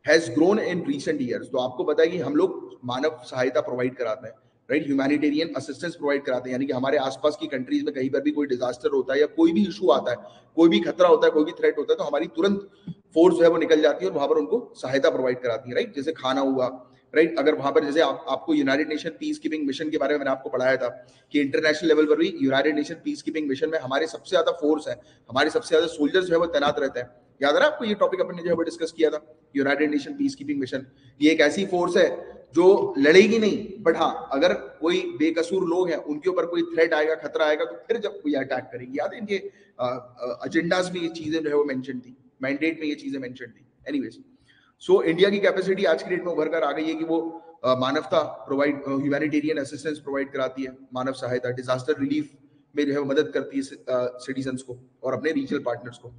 has grown in recent years. तो आपको पता है कि हम लोग मानव सहायता प्रोवाइड कराते हैं, राइट, ह्यूमैनिटेरियन असिस्टेंस प्रोवाइड कराते हैं, यानी कि हमारे आसपास की कंट्रीज में कहीं पर भी कोई डिजास्टर होता है या कोई भी इशू आता है, कोई भी खतरा होता है, कोई भी थ्रेट होता है, तो हमारी तुरंत फोर्स जो है वो निकल जाती है और वहां पर उनको सहायता प्रोवाइड कराती है, राइट। जैसे खाना हुआ, राइट, अगर वहां पर जैसे आपको United nation peace keeping mission के बारे में मैंने आपको पढ़ाया था कि इंटरनेशनल लेवल पर भी United nation peace keeping mission में हमारे सबसे ज्यादा फोर्स है, हमारे सबसे ज्यादा सोल्जर्स जो है वो तैनात रहते हैं। याद है आपको, ये टॉपिक अपन ने जो है वो डिस्कस किया था, United nation peace keeping mission. ये एक ऐसी फोर्स है जो लड़ेगी नहीं, बट हाँ अगर कोई बेकसूर लोग हैं उनके ऊपर कोई थ्रेट आएगा, खतरा आएगा, तो फिर जब कोई अटैक करेगी। याद है इनके एजेंडाज में ये चीजें जो है वो मेंशन थी, मैंडेट में ये चीजें मेंशन थी। एनीवेज, सो इंडिया की कैपेसिटी आज की डेट में उभर कर आ गई है कि वो मानवता प्रोवाइड, ह्यूमैनिटेरियन असिस्टेंस प्रोवाइड कराती है, मानव सहायता, डिजास्टर रिलीफ में जो है मदद करती है सिटीजन्स को और अपने रीजनल पार्टनर्स को।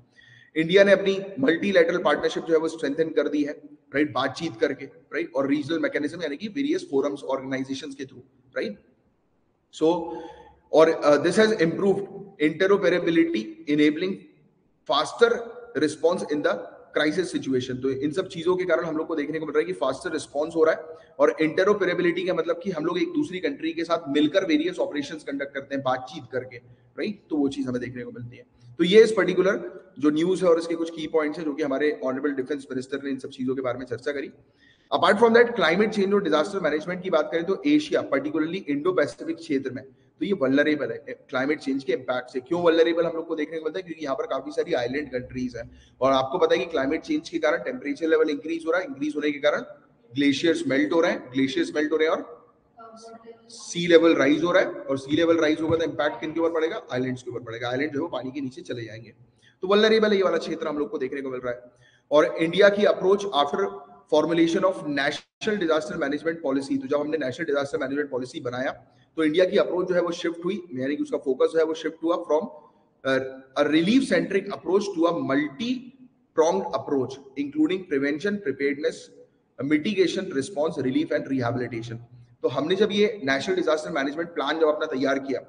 इंडिया ने अपनी मल्टीलैटरल पार्टनरशिप जो है वो स्ट्रेंथन कर दी है, राइट, बातचीत करके, राइट, और रीजनल मैकेनिज्म यानी कि वेरियस फोरम्स, ऑर्गेनाइजेशंस के थ्रू, राइट। सो और this has improved interoperability enabling faster response in the crisis situation. तो इन सब चीजों के कारण हम लोग को देखने को मिल रहा है कि फास्टर रिस्पॉन्स हो रहा है, और इंटरऑपरेबिलिटी का मतलब कि हम लोग एक दूसरी कंट्री के साथ मिलकर वेरियस ऑपरेशंस कंडक्ट करते हैं बातचीत करके, राइट। तो वो चीज हमें देखने को मिलती है। तो ये इस पर्टिकुलर जो न्यूज है और इसके कुछ की पॉइंट्स है जो कि हमारे ऑनरेबल डिफेंस मिनिस्टर ने इन सब चीजों के बारे में चर्चा करी। Apart from that, climate change और डिजास्टर मैनेजमेंट की बात करें तो एशिया, पर्टिकुलरली इंडो पैसिफिक क्षेत्र में, तो ये वल्नरेबल है क्लाइमेट चेंज के इम्पैक्ट से। क्यों वल्नरेबल हम लोग को देखने को मिलता है, क्योंकि यहाँ पर काफी सारी आइलैंड कंट्रीज हैं, और आपको पता है कि क्लाइमेट चेंज के कारण टेम्परेचर लेवल इंक्रीज हो रहा है, इंक्रीज होने के कारण ग्लेशियर्स मेल्ट हो रहे हैं, ग्लेशियर्स मेल्ट हो रहे हैं, और सी लेवल राइज हो रहा है, और सी लेवल राइज होगा तो इम्पैक्ट किन के ऊपर पड़ेगा, आइलैंड्स के ऊपर पड़ेगा। आइलैंड जो है पानी के नीचे चले जाएंगे, तो वल्नरेबल ये वाला क्षेत्र हम लोग को देखने को मिल रहा है। और इंडिया की approach after formulation of national disaster management policy, तो जब हमने नेशनल डिजास्टर मैनेजमेंट पॉलिसी बनाया तो इंडिया की अप्रोच जो है वो शिफ्ट हुई, यानी कि उसका फोकस जो है वो शिफ्ट हुआ from a relief centric approach to a multi pronged approach including prevention, preparedness, mitigation, response, relief and rehabilitation। तो हमने जब ये नेशनल डिजास्टर मैनेजमेंट प्लान जब अपना तैयार किया,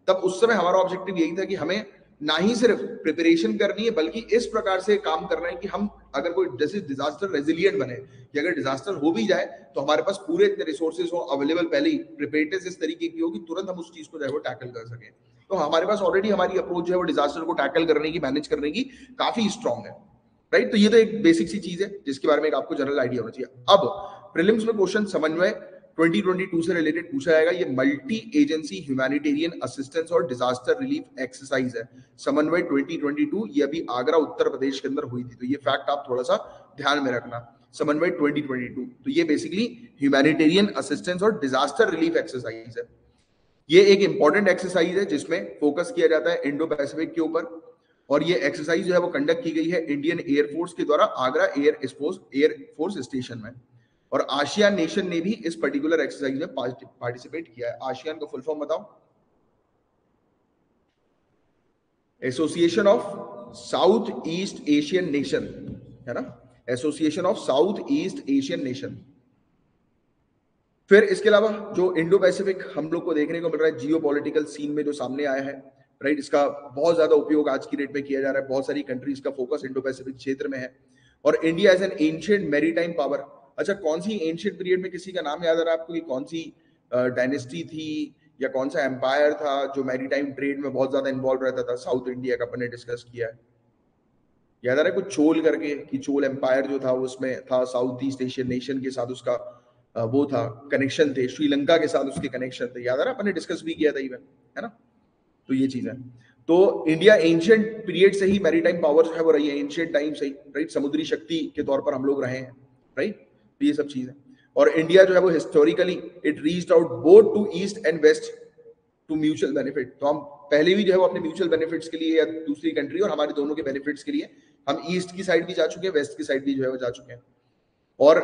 तब उस समय हमारा ऑब्जेक्टिव यही था कि हमें ना ही सिर्फ प्रिपरेशन करनी है बल्कि इस प्रकार से काम करना है कि हम अगर कोई जैसे डिजास्टर रेजिलियंट बने कि अगर डिजास्टर हो भी जाए तो हमारे पास पूरे इतने रिसोर्सेज हो अवेलेबल, पहले ही प्रिपेयर्डनेस इस तरीके की हो कि तुरंत हम उस चीज को जो है वो टैकल कर सकें। तो हमारे पास ऑलरेडी हमारी अप्रोच जो है वो डिजास्टर को टैकल करने की, मैनेज करने की काफी स्ट्रांग है, राइट। तो ये तो एक बेसिक सी चीज है जिसके बारे में एक आपको जनरल आइडिया होना चाहिए। अब प्रीलिम्स में क्वेश्चन समन्वय 2022 से रिलेटेड पूछा जाएगा। ये मल्टी एजेंसी ह्यूमैनिटेरियन असिस्टेंस और डिजास्टर रिलीफ एक्सरसाइज है, समन्वय 2022। ये अभी आगरा उत्तर प्रदेश के अंदर हुई थी, तो ये फैक्ट आप थोड़ा सा ध्यान में रखना। समन्वय 2022, तो ये बेसिकली ह्यूमैनिटेरियन असिस्टेंस और डिजास्टर रिलीफ एक्सरसाइज है। ये एक इंपॉर्टेंट एक्सरसाइज है जिसमें फोकस किया जाता है इंडो पैसिफिक के ऊपर, और ये एक्सरसाइज जो है वो कंडक्ट की गई है इंडियन एयरफोर्स के द्वारा आगरा एयरफोर्स स्टेशन में। और आसियान नेशन ने भी इस पर्टिकुलर एक्सरसाइज में पार्टिसिपेट किया है। आसियान का फुल फॉर्म बताओ? Association of south east Asian nation, है ना, association of south east Asian nation. फिर इसके अलावा जो इंडो पैसिफिक हम लोग को देखने को मिल रहा है जियो पॉलिटिकल सीन में जो सामने आया है, राइट, इसका बहुत ज्यादा उपयोग आज की डेट में किया जा रहा है। बहुत सारी कंट्रीज का फोकस इंडो पैसिफिक क्षेत्र में है। और India as an ancient maritime power. अच्छा, कौन सी एंशिएंट पीरियड में किसी का नाम याद आ रहा है आपको कि कौन सी डायनेस्टी थी या कौन सा एम्पायर था जो मैरीटाइम ट्रेड में बहुत ज्यादा इन्वॉल्व रहता था? साउथ इंडिया का अपन ने डिस्कस किया है, याद आ रहा है कुछ चोल करके, कि चोल एम्पायर जो था उसमें था साउथ ईस्ट एशियन नेशन के साथ उसका वो था, कनेक्शन थे, श्रीलंका के साथ उसके कनेक्शन थे, याद आ रहा है, अपन ने डिस्कस भी किया था इवन, है ना। तो ये चीज है। तो इंडिया एंशिएंट पीरियड से ही मैरीटाइम पावर जो है वो रही है, एंशिएंट टाइम से ही, राइट, समुद्री शक्ति के तौर पर हम लोग रहे हैं, राइट। तो ये सब चीज है। और इंडिया जो है वो historically it reached out both to east and west to mutual benefit. तो हम पहले भी जो है वो अपने म्यूचुअल बेनिफिट्स के लिए या दूसरी कंट्री और हमारे दोनों के बेनिफिट्स के लिए हम ईस्ट की साइड भी जा चुके हैं, वेस्ट की साइड भी जो है वो जा चुके हैं। और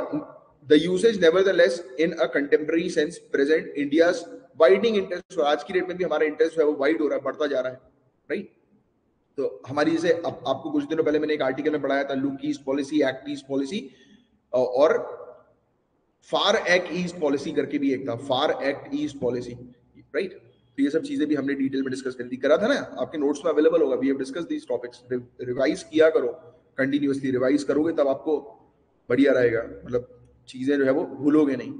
the usage nevertheless in a contemporary sense present India's widening interest. आज की डेट में भी हमारा इंटरेस्ट है वो वाइड हो रहा है, बढ़ता जा रहा है, राइट। तो हमारी जैसे आपको कुछ दिनों पहले मैंने एक आर्टिकल में पढ़ाया था, look east policy, act east policy और फार एक्ट ईस्ट पॉलिसी करके भी एक था, फार एक्ट ईस्ट पॉलिसी, राइट। तो ये सब चीजें भी हमने डिटेल में डिस्कस कर दी, करा था ना, आपके नोट्स में अवेलेबल होगा। We have discuss these topics. Revise किया करो, कंटिन्यूअसली रिवाइज करोगे तब आपको बढ़िया रहेगा, मतलब चीजें जो है वो भूलोगे नहीं।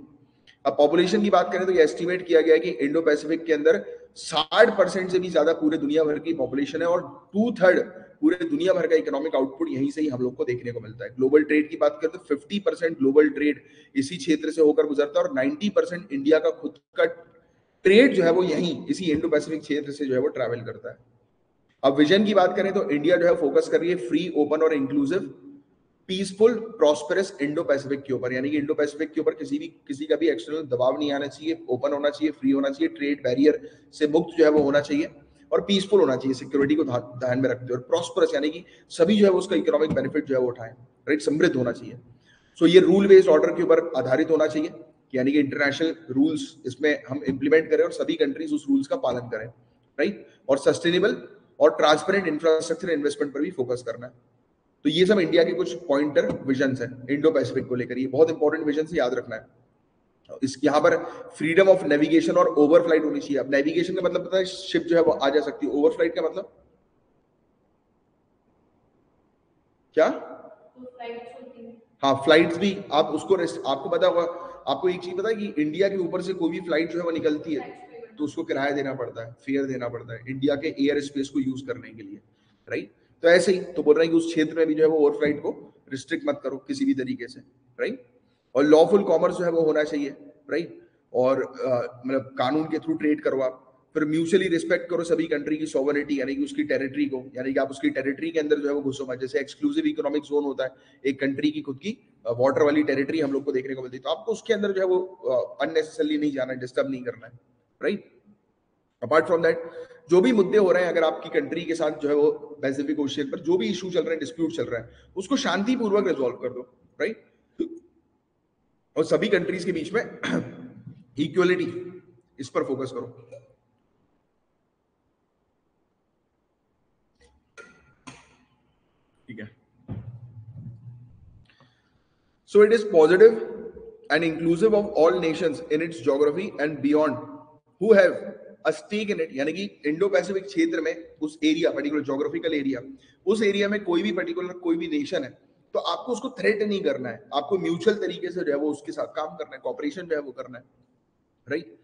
अब पॉपुलेशन की बात करें तो ये एस्टिमेट किया गया है कि इंडो पैसिफिक के अंदर 60% से भी ज्यादा पूरे दुनिया भर की पॉपुलेशन है और 2/3 पूरे दुनिया भर का इकोनॉमिक आउटपुट यहीं से ही हम लोग को देखने को मिलता है। ग्लोबल ट्रेड की बात करें तो 50% ग्लोबल ट्रेड इसी क्षेत्र से होकर गुजरता है और 90% इंडिया का खुद का ट्रेड जो है वो यहीं इसी इंडो पैसिफिक क्षेत्र से जो है वो ट्रैवल करता है। अब विजन की बात करें तो इंडिया जो है फोकस कर रही है फ्री, ओपन और inclusive, peaceful, prosperous Indo Pacific के ऊपर। यानी कि इंडो पैसिफिक के ऊपर किसी का भी एक्सटर्नल दबाव नहीं आना चाहिए, ओपन होना चाहिए, फ्री होना चाहिए, ट्रेड बैरियर से मुक्त जो है वो होना चाहिए और पीसफुल होना चाहिए, सिक्योरिटी को ध्यान में रखते हुए, और प्रॉस्पेरस यानी कि सभी जो है वो उसका इकोनॉमिक बेनिफिट जो है वो उठाएं, राइट, समृद्ध होना चाहिए। सो ये रूल बेस्ड ऑर्डर के ऊपर आधारित होना चाहिए, यानी कि इंटरनेशनल रूल्स इसमें हम इंप्लीमेंट करें और सभी कंट्रीज उस रूल्स का पालन करें, राइट। और सस्टेनेबल और ट्रांसपेरेंट इंफ्रास्ट्रक्चर इन्वेस्टमेंट पर भी फोकस करना है। तो ये सब इंडिया के कुछ पॉइंटर विजन्स हैं इंडो पैसिफिक को लेकर, ये बहुत इंपॉर्टेंट विजन से याद रखना है। इस यहाँ पर फ्रीडम ऑफ नेविगेशन और ओवरफ्लाइट होनी चाहिए। अब नेविगेशन का मतलब पता है, शिप जो है वो आ जा सकती है, ओवरफ्लाइट का मतलब क्या? हाँ, फ्लाइट्स भी आप उसको आपको पता होगा, आपको एक चीज पता है कि इंडिया के ऊपर से कोई भी फ्लाइट जो है वो निकलती है तो उसको किराया देना पड़ता है, फेयर देना पड़ता है इंडिया के एयर स्पेस को यूज करने के लिए, राइट। तो ऐसे ही तो बोल रहे हैं कि उस क्षेत्र में भी जो है वो ओवरफ्लाइट को रिस्ट्रिक्ट मत करो किसी भी तरीके से, राइट। और लॉफुल कॉमर्स जो है वो होना चाहिए, राइट। और मतलब कानून के थ्रू ट्रेड करो आप। फिर म्यूचुअली रिस्पेक्ट करो सभी कंट्री की सॉवरेनिटी, यानी कि उसकी टेरिटरी को, यानी कि आप उसकी टेरिटरी के अंदर जो है वो घुसो मत। जैसे एक्सक्लूसिव इकोनॉमिक जोन होता है, एक कंट्री की खुद की वाटर वाली टेरिटरी हम लोग को देखने को मिलती है, तो आपको उसके अंदर जो है वो अननेसेसरली नहीं जाना है, डिस्टर्ब नहीं करना है, राइट। अपार्ट फ्रॉम दैट, जो भी मुद्दे हो रहे हैं, अगर आपकी कंट्री के साथ जो है वो पैसिफिक ओशियन पर जो भी इशू चल रहे हैं, डिस्प्यूट चल रहा है, उसको शांतिपूर्वक रिजॉल्व कर दो, राइट। और सभी कंट्रीज के बीच में इक्वलिटी, इस पर फोकस करो। ठीक है। So it is positive and inclusive of all nations in its geography and beyond who have a stake in it, यानी कि इंडो पैसिफिक क्षेत्र में उस एरिया, पर्टिकुलर जोग्राफिकल एरिया, उस एरिया में कोई भी पर्टिकुलर कोई भी नेशन है तो आपको उसको थ्रेट नहीं करना है, आपको म्यूचुअल तरीके से जो है वो उसके साथ काम करना है, कॉपरेशन जो है वो करना है, राइट।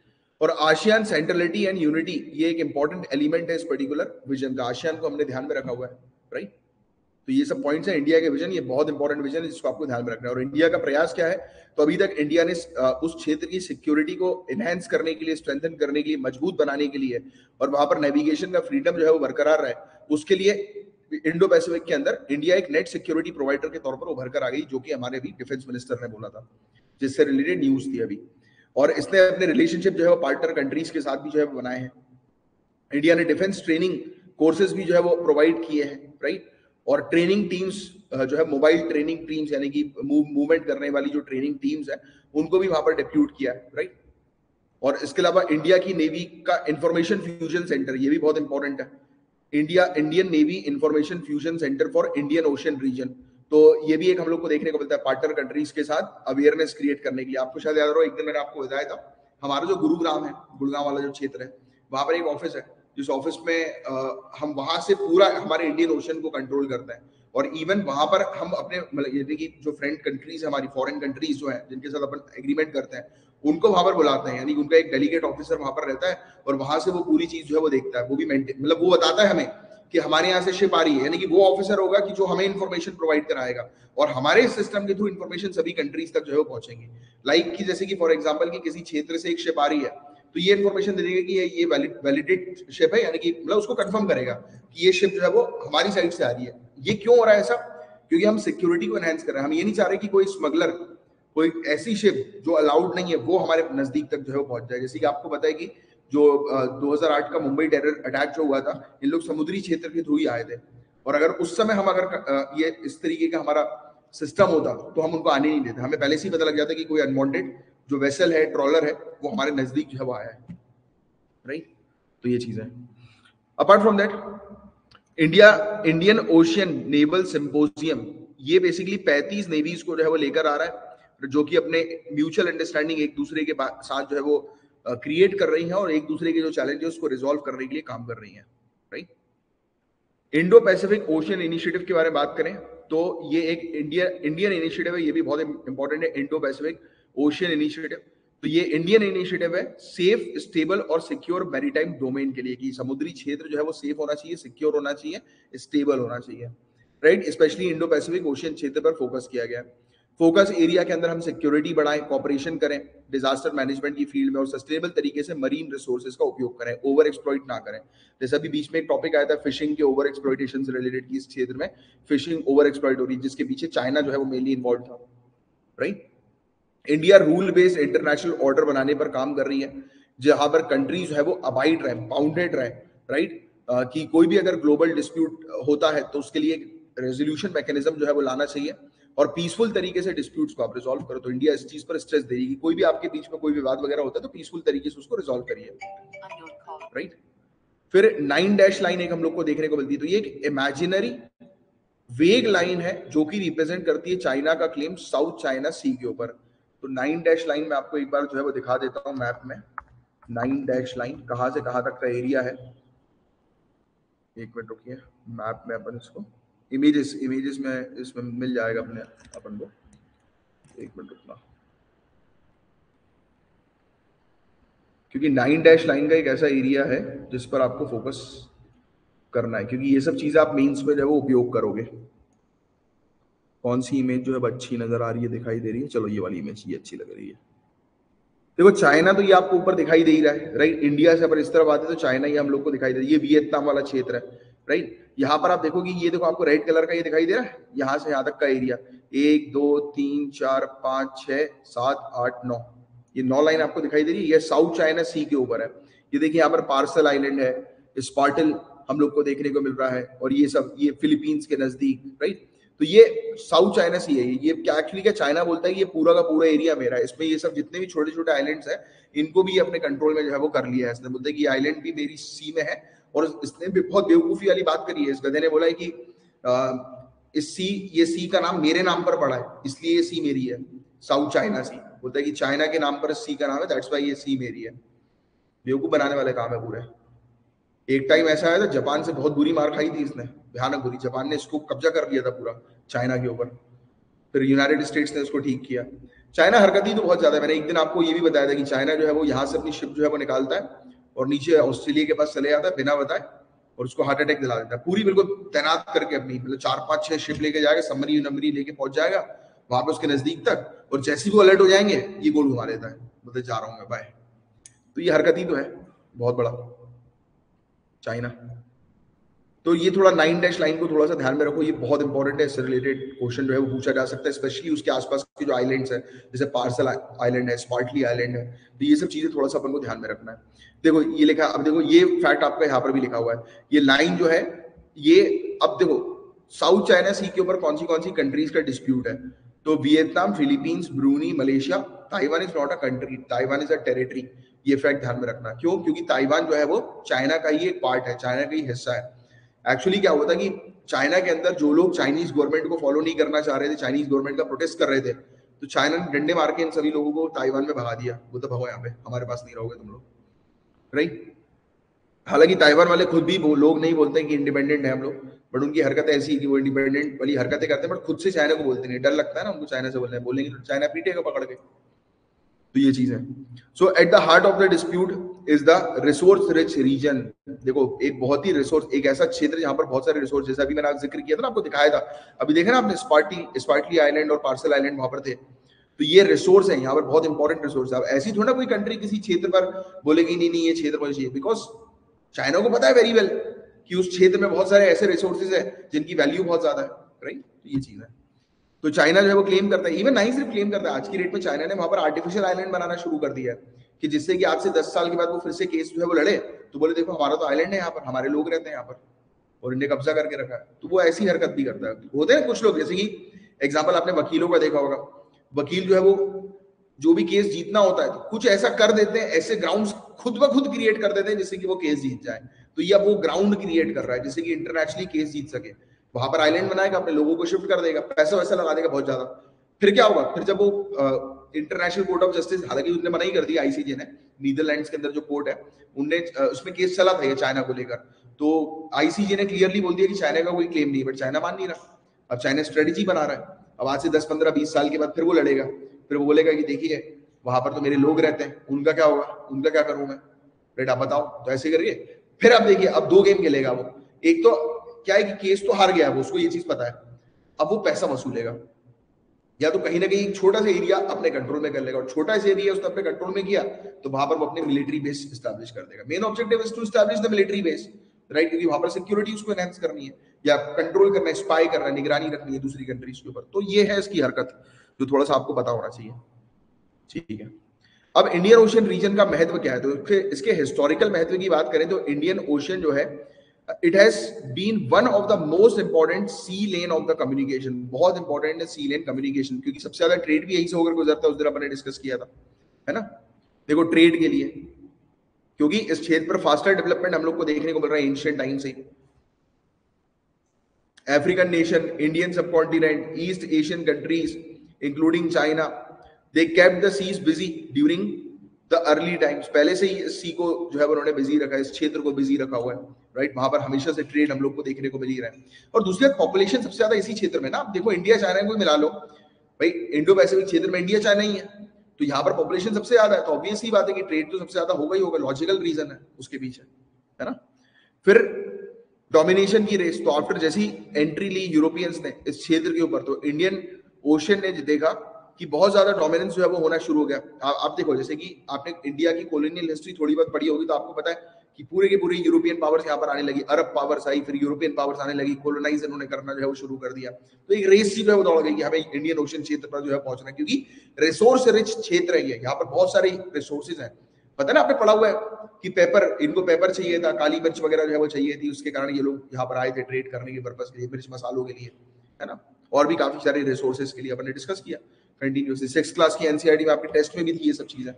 और आशियान सेंट्रलिटी एंड यूनिटी ये एक इंपॉर्टेंट एलिमेंट है इस पर्टिकुलर विजन का, आशियान को हमने ध्यान में रखा हुआ है, राइट। तो ये सब पॉइंट्स है इंडिया के विजन, ये बहुत इंपॉर्टेंट विजन है जिसको आपको ध्यान में रखना है। और इंडिया का प्रयास क्या है, तो अभी तक इंडिया ने उस क्षेत्र की सिक्योरिटी को एनहेंस करने के लिए, स्ट्रेंथन करने के लिए, मजबूत बनाने के लिए और वहां पर नेविगेशन का फ्रीडम जो है वो बरकरार रहे, उसके लिए इंडो पैसिफिक के अंदर इंडिया एक नेट सिक्योरिटी प्रोवाइडर के तौर पर उभर कर आ गई, जो कि हमारे भी डिफेंस मिनिस्टर ने बोला था, जिससे रिलेटेड न्यूज थी अभी। और इसने अपने रिलेशनशिप जो है वो पार्टनर कंट्रीज के साथ भी जो है बनाए हैं। इंडिया ने डिफेंस ट्रेनिंग कोर्सेज भी जो है वो प्रोवाइड किए हैं, राइट। और ट्रेनिंग टीम्स जो है, मोबाइल ट्रेनिंग टीम्स यानी कि मूवमेंट करने वाली जो ट्रेनिंग टीम्स है उनको भी वहां पर डिप्यूट किया है, राइट। और इसके अलावा इंडिया की नेवी का इंफॉर्मेशन फ्यूजन सेंटर, ये भी बहुत इंपॉर्टेंट है, Indian Navy Information Fusion Centre for Indian Ocean Region. तो ये भी एक हम लोग को देखने को मिलता है पार्टनर कंट्रीज के साथ अवेयरनेस क्रिएट करने के लिए। आपको शायद याद हो, एक दिन मैंने आपको बताया था, हमारा जो गुरुग्राम है, गुड़गांव वाला जो क्षेत्र है, वहां पर एक ऑफिस है, जिस ऑफिस में हम वहां से पूरा हमारे इंडियन ओशन को कंट्रोल करते हैं। और इवन वहां पर हम अपने मतलब यानी कि जो फ्रेंड कंट्रीज हमारी, फॉरेन कंट्रीज जो है जिनके साथ अपन एग्रीमेंट करते हैं, उनको वहां पर बुलाते हैं, यानी कि उनका एक डेलीगेट ऑफिसर वहां पर रहता है और वहां से वो पूरी चीज जो है वो देखता है, वो भी मेंटेन, मतलब वो बताता है हमें कि हमारे यहाँ से शिप आ रही है, यानी कि वो ऑफिसर होगा कि जो हमें इन्फॉर्मेशन प्रोवाइड कराएगा और हमारे सिस्टम के थ्रू इन्फॉर्मेशन सभी कंट्रीज तक जो है वो पहुंचेंगे। लाइक कि जैसे कि फॉर एग्जांपल कि किसी क्षेत्र से एक शिप आ रही है, तो ये इन्फॉर्मेशन दे देगा कि ये वैलिडेट शिप है, यानी कि मतलब उसको कंफर्म करेगा कि ये शिप जो है वो हमारी साइड से आ रही है। ये क्यों हो रहा है ऐसा? क्योंकि हम सिक्योरिटी को एनहांस कर रहे हैं। हम ये नहीं चाह रहे कि कोई स्मगलर, कोई ऐसी शिप जो अलाउड नहीं है वो हमारे नजदीक तक जो है वो पहुंच जाए। जैसे कि आपको पता है कि जो 2008 का मुंबई टेरर अटैक जो हुआ था, इन लोग समुद्री क्षेत्र के थ्रू ही आए थे, और अगर उस समय हम अगर ये इस तरीके का हमारा सिस्टम होता तो हम उनको आने नहीं देते, हमें पहले से ही पता लग जाता कि कोई अनवांटेड जो वेसल है, ट्रॉलर है, वो हमारे नजदीक जो है वो आया है, राइट। तो ये चीज है। Apart from that, Indian ocean naval symposium, ये बेसिकली 35 नेवीज को जो है वो लेकर आ रहा है, जो कि अपने म्यूचुअल अंडरस्टैंडिंग एक दूसरे के साथ जो है वो क्रिएट कर रही हैं और एक दूसरे के जो चैलेंजेस उसको रिजॉल्व करने के लिए काम कर रही हैं, right. Indo Pacific ocean initiative के बारे में बात करें तो ये एक इंडियन इनिशिएटिव है, ये भी बहुत इंपॉर्टेंट है, इंडो पैसिफिक ओशियन इनिशिएटिव। तो ये इंडियन इनिशिएटिव है सेफ, स्टेबल और सिक्योर मैरीटाइम डोमेन के लिए, कि समुद्री क्षेत्र जो है वो सेफ होना चाहिए, सिक्योर होना चाहिए, स्टेबल होना चाहिए, right. Specially Indo Pacific ocean क्षेत्र पर फोकस किया गया है। फोकस एरिया के अंदर हम सिक्योरिटी बढ़ाएं, कॉपरेशन करें डिजास्टर मैनेजमेंट की फील्ड में और सस्टेनेबल तरीके से मरीन रिसोर्सेज का उपयोग करें, ओवर एक्सप्लॉइट ना करें। जैसे अभी बीच में एक टॉपिक आया था फिशिंग के ओवर एक्सप्लॉइटेशन से रिलेटेड, की इस क्षेत्र में फिशिंग ओवर एक्सप्लॉइट हो रही है, जिसके पीछे चाइना जो है वो मेनली इन्वॉल्व था, right. India rule based international order बनाने पर काम कर रही है, जहां पर कंट्रीज जो है वो अबाइड रहे, बाउंडेड रहे, राइट। कि कोई भी अगर ग्लोबल डिस्प्यूट होता है तो उसके लिए रेजोल्यूशन मैकेनिज्म जो है वो लाना चाहिए और पीसफुल तरीके से डिस्प्यूट्स को आप रिजॉल्व करो। तो इंडिया इस चीज पर स्ट्रेस दे रही है कि कोई भी आपके बीच में कोई विवाद वगैरह होता है तो पीसफुल तरीके से उसको रिजॉल्व करिए, राइट। फिर 9 डैश लाइन एक हम लोग को देखने को मिलती है, तो ये एक इमेजिनरी वेग लाइन है जो कि रिप्रेजेंट करती है चाइना का क्लेम साउथ चाइना सी के ऊपर। तो 9 डैश लाइन में आपको एक बार जो है वो दिखा देता हूं मैप में। 9 डैश लाइन कहां से कहां तक का एरिया है, एक मिनट रुकिए, मैप में अपन इसको इमेजेस में इसमें मिल जाएगा अपने अपन को, एक मिनट रुकना, क्योंकि 9 डैश लाइन का एक ऐसा एरिया है जिस पर आपको फोकस करना है, क्योंकि ये सब चीजें आप मेंस में जो है वो उपयोग करोगे। कौन सी इमेज जो है अच्छी नजर आ रही है, दिखाई दे रही है? चलो ये वाली इमेज ये अच्छी लग रही है। देखो चाइना तो ये आपको ऊपर दिखाई दे ही रहा है, राइट। इंडिया से अगर इस तरफ आते तो चाइना ये हम लोग को दिखाई दे रहा है, ये वियतनाम वाला क्षेत्र है, राइट। यहाँ पर आप देखोगे ये देखो आपको रेड कलर का ये दिखाई दे रहा है, यहाँ से यहाँ तक का एरिया 1 2 3 4 5 6 7 8 9, ये 9 लाइन आपको दिखाई दे रही है, ये साउथ चाइना सी के ऊपर है। ये देखिए यहाँ पर पार्सल आइलैंड है, स्पार्टल हम लोग को देखने को मिल रहा है, और ये सब ये फिलीपींस के नजदीक, राइट। तो ये साउथ चाइना सी है, ये क्या एक्चुअली क्या चाइना बोलता है कि ये पूरा का पूरा एरिया मेरा है, इसमें ये सब जितने भी छोटे छोटे आइलैंड्स हैं इनको भी अपने कंट्रोल में जो है वो कर लिया है इसने। बोलते हैं कि आइलैंड भी मेरी सी में है, और इसने भी बहुत बेवकूफी वाली बात करी है, इस गधे ने बोला है कि ये सी का नाम मेरे नाम पर पड़ा है इसलिए ये सी मेरी है, साउथ चाइना सी। बोलता है कि चाइना के नाम पर सी का नाम है, दैट्स व्हाई ये सी मेरी है, बेवकूफ बनाने वाले काम है पूरे। एक टाइम ऐसा आया था, जापान से बहुत बुरी मार खाई थी इसने, भयानक बुरी। जापान ने इसको कब्जा कर लिया था पूरा चाइना के ऊपर, फिर यूनाइटेड स्टेट्स ने उसको ठीक किया। चाइना हरकती तो बहुत ज्यादा है। मैंने एक दिन आपको ये भी बताया था कि चाइना जो है वो यहाँ से अपनी शिप जो है वो निकालता है और नीचे ऑस्ट्रेलिया के पास चले जाता है बिना बताए, और उसको हार्ट अटैक दिला देता है पूरी, बिल्कुल तैनात करके अपनी, मतलब 4 5 6 शिप लेके जाएगा, सबमरीन नंबरी लेके पहुंच जाएगा वहां पे उसके नजदीक तक, और जैसे ही वो अलर्ट हो जाएंगे ये गोल घुमा देता है, मतलब जा रहा हूँ मैं, बाय। तो ये हरकत ही तो है बहुत बड़ा चाइना। तो ये थोड़ा 9 डैश लाइन को थोड़ा सा ध्यान में रखो, ये बहुत इंपॉर्टेंट है। इससे रिलेटेड क्वेश्चन जो है वो पूछा जा सकता है, स्पेशली उसके आसपास के जो आइलैंड्स है, जैसे पार्सल आइलैंड है, स्पार्टली आइलैंड है, तो ये सब चीजें थोड़ा सा अपन को ध्यान में रखना है। देखो ये लिखा, अब देखो ये फैक्ट आपका यहाँ पर भी लिखा हुआ है, ये लाइन जो है ये, अब देखो साउथ चाइना सी के ऊपर कौन सी कंट्रीज का डिस्प्यूट है, तो Vietnam, Philippines, Bruny, Malaysia, Taiwan is not a country, Taiwan is a territory. ये फैक्ट ध्यान में रखना, क्यों? क्योंकि ताइवान जो है वो चाइना का ही एक पार्ट है, चाइना का ही हिस्सा है। एक्चुअली क्या हुआ था कि चाइना के अंदर जो लोग चाइनीज गवर्नमेंट को फॉलो नहीं करना चाह रहे थे, चाइनीज गवर्नमेंट का प्रोटेस्ट कर रहे थे, तो चाइना ने डंडे मार के इन सभी लोगों को ताइवान में भगा दिया, वो तो भगो यहाँ पे, हमारे पास नहीं रहोगे तुम लोग, राइट। हालांकि ताइवान वाले खुद भी वो लोग नहीं बोलते हैं कि इंडिपेंडेंट है हम लोग, बट उनकी हरकत ऐसी है कि वो इंडिपेंडेंट वाली हरकतें करते हैं, बट खुद से चाइना को बोलते नहीं, डर लगता है ना उनको चाइना से बोलने, बोलेंगे तो चाइना पीटेगा पकड़ के। तो ये चीज है। So at the heart of the dispute is the resource rich region. देखो एक बहुत ही रिसोर्स, एक ऐसा क्षेत्र जहां पर बहुत सारे रिसोर्स, जैसा अभी मैंने जिक्र किया था ना, आपको दिखाया था, अभी देखा ना आपने, स्पार्टली आइलैंड और पार्सल आइलैंड वहां पर थे, तो ये रिसोर्स है यहाँ पर, बहुत इंपॉर्टेंट रिसोर्स है। अब ऐसी थोड़ा कोई कंट्री किसी क्षेत्र पर बोलेगी नहीं नहीं ये क्षेत्र मुझे चाहिए, बिकॉज चाइना को पता है वेरी वेल कि उस क्षेत्र में बहुत सारे ऐसे रिसोर्सेज है जिनकी वैल्यू बहुत ज्यादा है, राइट। तो ये चीज है। तो चाइना जो है वो क्लेम करता है, इवन नहीं सिर्फ क्लेम करता है, आज की डेट में चाइना ने वहां पर आर्टिफिशियल आइलैंड बनाना शुरू कर दिया है, कि जिससे कि आज से 10 साल के बाद वो फिर से केस जो है वो लड़े, तो बोले देखो हमारा तो आइलैंड है यहाँ पर, हमारे लोग रहते हैं यहाँ पर, और इन्हें कब्जा करके रखा है। तो वो ऐसी हरकत भी करता है। होते हैं कुछ लोग, जैसे कि एग्जाम्पल आपने वकीलों का देखा होगा, वकील जो है वो जो भी केस जीतना होता है तो कुछ ऐसा कर देते हैं, ऐसे ग्राउंड खुद ब खुद क्रिएट कर देते हैं जिससे कि वो केस जीत जाए। तो ये अब वो ग्राउंड क्रिएट कर रहा है जिससे कि इंटरनेशनली केस जीत सके। वहां पर आइलैंड बनाएगा, अपने लोगों को शिफ्ट कर देगा, पैसा वैसा लगा देगा बहुत ज्यादा। फिर क्या होगा? फिर जब वो इंटरनेशनल कोर्ट ऑफ जस्टिस, हालांकि उसने मना ही कर दिया, आईसीजे ने, नीदरलैंड्स के अंदर जो कोर्ट है, उनने उसमें केस चला था ये चाइना को लेकर, तो आईसीजे ने क्लियरली बोल दिया कि चाइना का कोई क्लेम नहीं, बट चाइना मान नहीं रहा। अब चाइना स्ट्रेटेजी बना रहा है, अब आज से 10 15 20 साल के बाद फिर वो लड़ेगा, फिर वो बोलेगा कि देखिए वहां पर तो मेरे लोग रहते हैं, उनका क्या होगा, उनका क्या करूं मैं, बेटा आप बताओ। तो ऐसे करके फिर आप देखिए, अब 2 गेम खेलेगा वो। एक तो क्या है कि केस तो हार गया है वो, उसको ये चीज पता है, अब वो पैसा वसूलेगा, या तो कहीं ना कहीं एक छोटा सा एरिया अपने कंट्रोल में कर लेगा, और छोटा सा एरिया उसने अपने कंट्रोल में किया तो वहां पर वो अपने मिलिट्री बेस स्टैब्लिश कर देगा। Main objective is to establish the military base, right, क्योंकि वहां पर सिक्योरिटी उसको एनहांस करनी है या कंट्रोल करना है, स्पाई करना है, निगरानी रखनी है दूसरी कंट्रीज के ऊपर। तो ये है इसकी हरकत, जो थोड़ा सा आपको पता होना चाहिए। ठीक है। अब इंडियन ओशियन रीजन का महत्व क्या है, तो इसके हिस्टोरिकल महत्व की बात करें तो इंडियन ओशियन जो है, it has been one of the most important sea lane of the communication. बहुत इंपॉर्टेंट है सी लेन कम्युनिकेशन, क्योंकि सबसे ज्यादा ट्रेड भी यहीं से होकर गुजरता है, उस दिन अपन ने डिस्कस किया था, है ना। देखो ट्रेड के लिए, क्योंकि इस क्षेत्र पर फास्टर डेवलपमेंट हम लोग को देखने को मिल रहा है एंशिएंट टाइम से। African nation, Indian subcontinent, East Asian countries including China, they kept the seas busy during the early times. पहले से ही इस सी को जो है उन्होंने बिजी रखा है, इस क्षेत्र को बिजी रखा हुआ है, राइट। वहां पर हमेशा से ट्रेड हम लोग को देखने को मिल ही रहा है। और दूसरी बात, पॉपुलेशन सबसे ज्यादा इसी क्षेत्र में ना, आप देखो इंडिया चाइना को मिला लो भाई, इंडो पैसिफिक क्षेत्र में इंडिया चाइना ही है, तो यहाँ पर पॉपुलेशन सबसे ज्यादा है, तो ऑब्वियस ही बात है कि ट्रेड तो सबसे ज्यादा होगा ही होगा, लॉजिकल रीजन है उसके पीछे, है ना। फिर डोमिनेशन की रेस, तो आफ्टर जैसी एंट्री ली यूरोपियंस ने इस क्षेत्र के ऊपर, तो इंडियन ओशन ने देखा कि बहुत ज्यादा डोमिनेंस जो है वो होना शुरू हो गया। आप देखो, जैसे कि आपने इंडिया की कॉलोनियल हिस्ट्री थोड़ी बहुत पढ़ी होगी, तो आपको पता है कि पूरे के पूरे यूरोपियन पावर्स यहाँ पर आने लगी, अरब पावर्स आई, फिर यूरोपियन पावर्स आने लगी, कोलोनाइज इन्होंने करना जो है वो शुरू कर दिया। तो एक रेस जो है वो दौड़ गई कि हमें इंडियन ओशन क्षेत्र पर जो है पहुंचना है, क्योंकि रिसोर्स रिच क्षेत्र है ये, यहाँ पर बहुत सारी रिसोर्सेज है। पता है ना, आपने पढ़ा हुआ है कि पेपर, इनको पेपर चाहिए था, काली मिर्च वगैरह जो है वो चाहिए थी, उसके कारण ये लोग यहाँ पर आए थे ट्रेड करने के पर्पस के लिए, मिर्च मसालों के लिए, है ना, और भी काफी सारे रिसोर्सेज के लिए अपन ने डिस्कस किया कंटिन्यूसली। 6th क्लास की एनसीईआरटी में आपके टेस्ट में भी थी ये सब चीजें,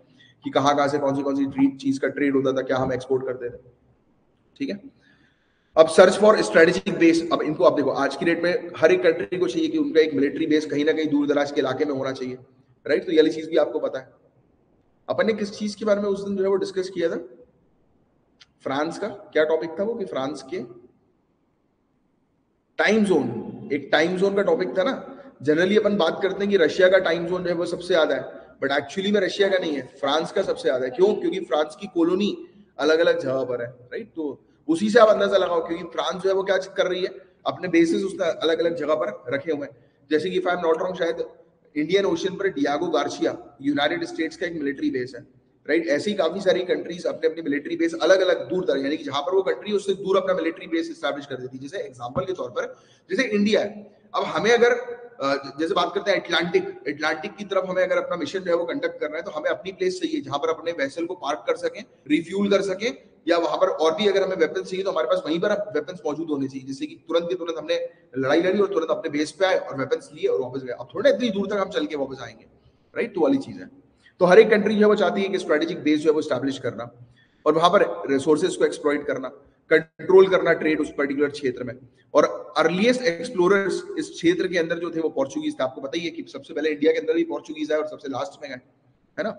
कि कहाँ से कौन सी चीज का ट्रेड होता था, क्या हम एक्सपोर्ट करते थे। ठीक है। अब सर्च फॉर स्ट्रेटेजिक बेस, अब इनको आप देखो, आज की डेट में हर एक कंट्री को चाहिए कि उनका एक मिलिट्री बेस कहीं ना कहीं दूर दराज के इलाके में होना चाहिए, राइट। तो ये वाली चीज भी आपको पता है। अपन ने किस चीज के बारे में उस दिन जो है वो डिस्कस किया था, फ्रांस का क्या टॉपिक था वो, कि फ्रांस के टाइम जोन, एक टाइम जोन का टॉपिक था ना। जनरली अपन बात करते हैं कि रशिया का टाइम जोन जो है वो सबसे ज्यादा है, बट एक्चुअली में रशिया का नहीं है, फ्रांस का सबसे ज्यादा है। क्यों? क्योंकि फ्रांस की कॉलोनी अलग अलग जगह पर है, राइट। तो उसी से आप अंदाजा लगाओ, क्योंकि फ्रांस जो है वो क्या कर रही है, अपने बेसिस उसने अलग अलग जगह पर रखे हुए हैं। जैसे कि if I am not wrong, शायद इंडियन ओशन पर डियागो गार्सिया यूनाइटेड स्टेट्स का एक मिलिट्री बेस है, राइट। ऐसी ही काफी सारी कंट्रीज अपने अपने मिलिट्री बेस अलग अलग दूर तक, यानी कि जहां पर वो कंट्री उससे दूर अपना मिलिट्री बेस एस्टैब्लिश कर देती है। जैसे एग्जांपल के तौर पर जैसे इंडिया है, अब हमें अगर जैसे बात करते हैं अटलांटिक की तरफ हमें अगर अपना मिशन जो है वो कंडक्ट करना है, तो हमें अपनी प्लेस चाहिए जहां पर अपने वेसल को पार्क कर सकें, रिफ्यूल कर सकें, या वहां पर और भी अगर हमें वेपन चाहिए तो हमारे पास वहीं पर वेपन्स मौजूद होने चाहिए, जिससे कि तुरंत के तुरंत हमने लड़ाई लड़ी और तुरंत अपने बेस पे आए और वेपन्स लिए और वापस गए। अब थोड़ा इतनी दूर तक हम चल के वापस आएंगे, राइट। तो वाली चीज है। तो हर एक कंट्री जो है वो चाहती है कि स्ट्रेटेजिक बेस जो है वो स्टैब्लिश करना और वहां पर रिसोर्सेज को एक्सप्लॉइट करना, कंट्रोल करना ट्रेड उस पर्टिकुलर क्षेत्र में। और अर्लीस्ट एक्सप्लोरर्स इस क्षेत्र के अंदर जो थे वो पोर्चुगीज थे। आपको पता ही है कि सबसे पहले इंडिया के अंदर भी पोर्चुगीज है और सबसे लास्ट में है ना।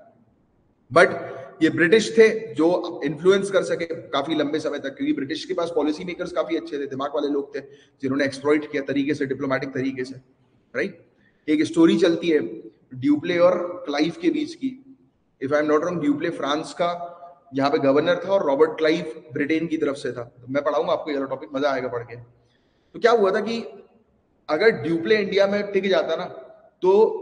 बट ये ब्रिटिश थे जो इन्फ्लुएंस कर सके काफी लंबे समय तक, क्योंकि ब्रिटिश के पास पॉलिसी मेकर्स काफी अच्छे थे, दिमाग वाले लोग थे, जिन्होंने एक्सप्लॉइट किया तरीके से, डिप्लोमेटिक तरीके से, राइट। एक स्टोरी चलती है ड्यूप्ले और क्लाइव के बीच की। If I am not wrong, duplex France का यहाँ पे गवर्नर था और रॉबर्ट क्लाइव ब्रिटेन की तरफ से था। तो मैं पढ़ाऊंगा आपको ये टॉपिक, मजा आएगा पढ़ के। तो क्या हुआ था कि अगर ड्यूप्ले इंडिया में टिक जाता ना, तो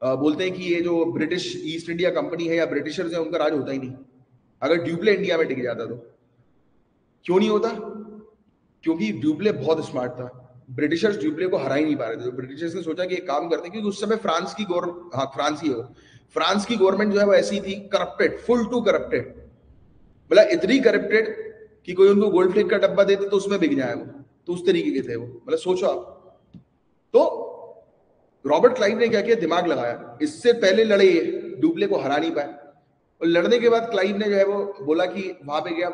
बोलते हैं कि ये जो ब्रिटिश ईस्ट इंडिया कंपनी है या ब्रिटिशर्स है उनका राज होता ही नहीं, अगर ड्यूप्ले इंडिया में टिक जाता तो। क्यों नहीं होता? क्योंकि ड्यूप्ले बहुत स्मार्ट था। ब्रिटिशर्स ड्यूप्ले को हरा ही नहीं पा रहे थे। तो ब्रिटिशर्स ने सोचा कि एक काम करते हैं, क्योंकि उस समय फ्रांस की फ्रांस ही हो, फ्रांस की गवर्नमेंट जो है वो ऐसी थी, करप्टेड, फुल टू करप्टेड, मतलब इतनी करप्टेड कि कोई उनको गोल्ड फ्लेक का डब्बा देते तो उसमें बिक जाए वो, तो उस तरीके के थे वो, मतलब सोचो आप। तो रॉबर्ट क्लाइव ने क्या किया, दिमाग लगाया, इससे पहले लड़े, ड्यूप्ले को हरा नहीं पाए। और लड़ने के बाद क्लाइव ने जो है वो बोला कि वहां पे गया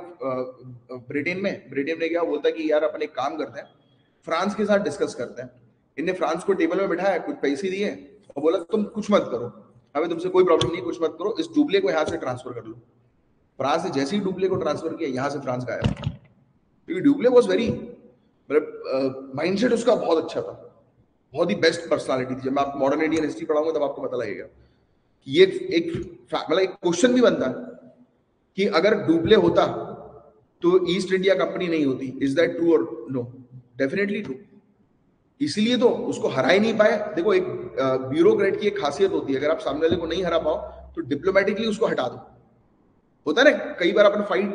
ब्रिटेन में गया, बोलता कि यार अपन एक काम करते हैं, फ्रांस के साथ डिस्कस करते हैं। इनने फ्रांस को टेबल में बिठाया, कुछ पैसे दिए और बोला तुम कुछ मत करो, हमें तुमसे कोई प्रॉब्लम नहीं, कुछ मत करो, इस डुप्ले को यहाँ से ट्रांसफर कर लो। फ्रांस ने जैसे ही डुप्ले को ट्रांसफर किया, यहाँ से फ्रांस गायब, क्योंकि डुप्ले वॉज वेरी, मतलब माइंडसेट उसका बहुत अच्छा था, बहुत ही बेस्ट पर्सनालिटी थी। जब मैं आपको मॉडर्न इंडियन हिस्ट्री पढ़ाऊंगा तब आपको पता लगेगा कि ये एक मतलब एक क्वेश्चन भी बनता है कि अगर डुप्ले होता तो ईस्ट इंडिया कंपनी नहीं होती। इज दैट ट्रू और नो? Definitely true. इसीलिए तो उसको हरा ही नहीं पाए। देखो, एक ब्यूरोक्रेट की एक खासियत होती है, अगर आप सामने वाले को नहीं हरा पाओ तो डिप्लोमेटिकली उसको हटा दो। होता है ना, कई बार अपन फाइट,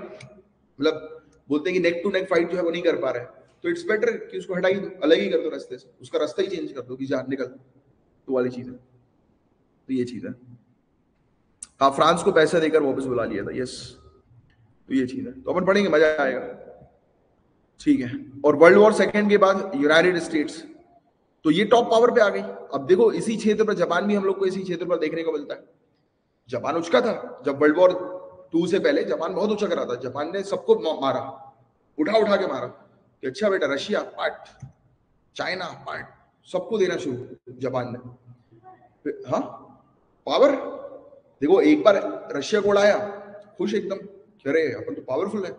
मतलब बोलते हैं कि नेक टू नेक फाइट जो है वो नहीं कर पा रहे, तो इट्स बेटर कि उसको हटा ही दो, अलग ही कर दो रास्ते से, उसका रास्ता ही चेंज कर दो कि जान निकल, तो वाली चीज है। तो ये चीज है। हाँ, फ्रांस को पैसा देकर वापस बुला लिया था, यस। तो ये चीज है, तो अपन पढ़ेंगे, मजा आएगा, ठीक है। और वर्ल्ड वॉर सेकेंड के बाद यूनाइटेड स्टेट्स, तो ये टॉप पावर पे आ गई। अब देखो, इसी क्षेत्र पर जापान भी हम लोग को इसी क्षेत्र पर देखने को मिलता है। जापान उचका था जब वर्ल्ड वॉर 2 से पहले, जापान बहुत ऊंचा करा था। जापान ने सबको मारा, उठा उठा के मारा कि अच्छा बेटा, रशिया पार्ट, चाइना पार्ट, सबको देना शुरू जापान ने। हाँ, पावर देखो, एक बार रशिया को उड़ाया, खुश एकदम, अरे अपन तो पावरफुल है।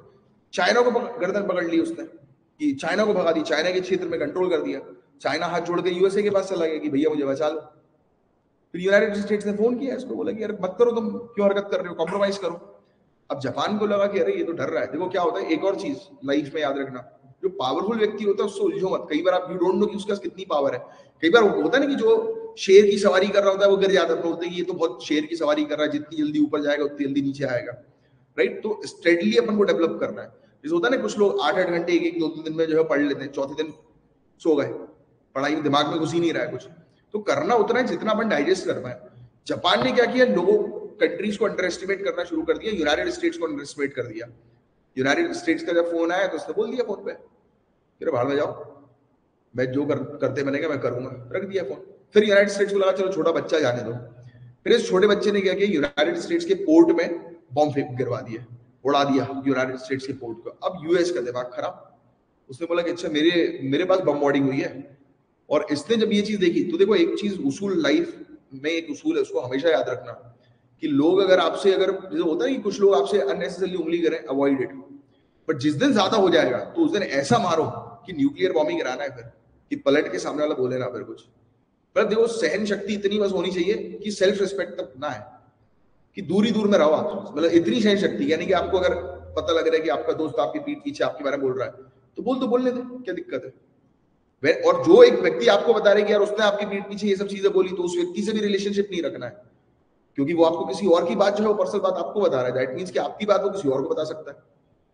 चाइना को गर्दन पकड़ ली उसने कि चाइना को भगा दी, चाइना के क्षेत्र में कंट्रोल कर दिया। चाइना हाथ जोड़ के यूएसए के पास चला गया कि भैया मुझे बचा लो। फिर यूनाइटेड स्टेट्स ने फोन किया इसको, बोला कि यार मत करो, तुम क्यों हरकत कर रहे हो, कॉम्प्रोमाइज करो। अब जापान को लगा कि अरे ये तो डर रहा है। देखो क्या होता है, एक और चीज लाइफ में याद रखना, जो पावरफुल व्यक्ति होता है उससे उलझो मत। कई बार आप यू डोंट नो कि उसके पास कितनी पावर है। कई बार होता है ना कि जो शेर की सवारी कर रहा होता है वो गिर जाता है, बोलते हैं कि ये तो बहुत शेर की सवारी कर रहा है, जितनी जल्दी ऊपर जाएगा उतनी जल्दी नीचे आएगा, राइट। तो स्टेडली अपन को डेवलप करना है। जैसे होता है ना, कुछ लोग 8-8 घंटे एक 2 दिन में जो है पढ़ लेते हैं, चौथे दिन सो गए, पढ़ाई में दिमाग में घुस ही नहीं रहा है कुछ। तो करना उतना है जितना अपन डाइजेस्ट कर पाए। जापान ने क्या किया, लोगों कंट्रीज को अंडर एस्टिमेट करना शुरू कर दिया, यूनाइटेड स्टेट्स को अंडर एस्टिमेट कर दिया। यूनाइटेड स्टेट्स का जब फोन आया तो उसने बोल दिया फोन पे, फिर भाड़ में जाओ, मैं जो करते बनेगा मैं करूंगा, रख दिया फोन। फिर यूनाइटेड स्टेट्स को लगा चलो छोटा बच्चा जाने दो। फिर इस छोटे बच्चे ने क्या किया, यूनाइटेड स्टेट्स के पोर्ट में बॉम्ब फेंक गिरवा दिए, उड़ा दिया यूनाइटेड स्टेट्स के पोर्ट को। अब यूएस का दिमाग खराब, उसने बोला कि अच्छा मेरे पास बम बॉर्डिंग हुई है। और इसने जब ये चीज देखी, तो देखो एक चीज उसूल लाइफ में, एक उसूल है, उसको हमेशा याद रखना कि लोग अगर आपसे, अगर जैसे होता है कि कुछ लोग आपसे अननेसेसरली उंगली करें, अवॉइड इट। पर जिस दिन ज्यादा हो जाएगा तो उस दिन ऐसा मारो कि न्यूक्लियर बॉम्बिंग गिराना है, फिर कि पलट के सामने वाला बोले ना फिर कुछ। पर देखो सहन शक्ति इतनी बस होनी चाहिए कि सेल्फ रिस्पेक्ट तक ना है, कि दूर ही दूर में रहो आप, मतलब इतनी सहन शक्ति, यानी कि आपको अगर पता लग रहा है कि आपका दोस्त आपकी पीठ पीछे आपके बारे में बोल रहा है तो बोलने दे, क्या दिक्कत है। और जो एक व्यक्ति आपको बता रहे कि यार उसने आपकी पीठ पीछे ये सब चीजें बोली, तो उस व्यक्ति से भी रिलेशनशिप नहीं रखना है, क्योंकि वो आपको किसी और की बात जो है वो पर्सनल बात आपको बता रहा है, दैट मींस कि आपकी बात वो किसी और को बता सकता है,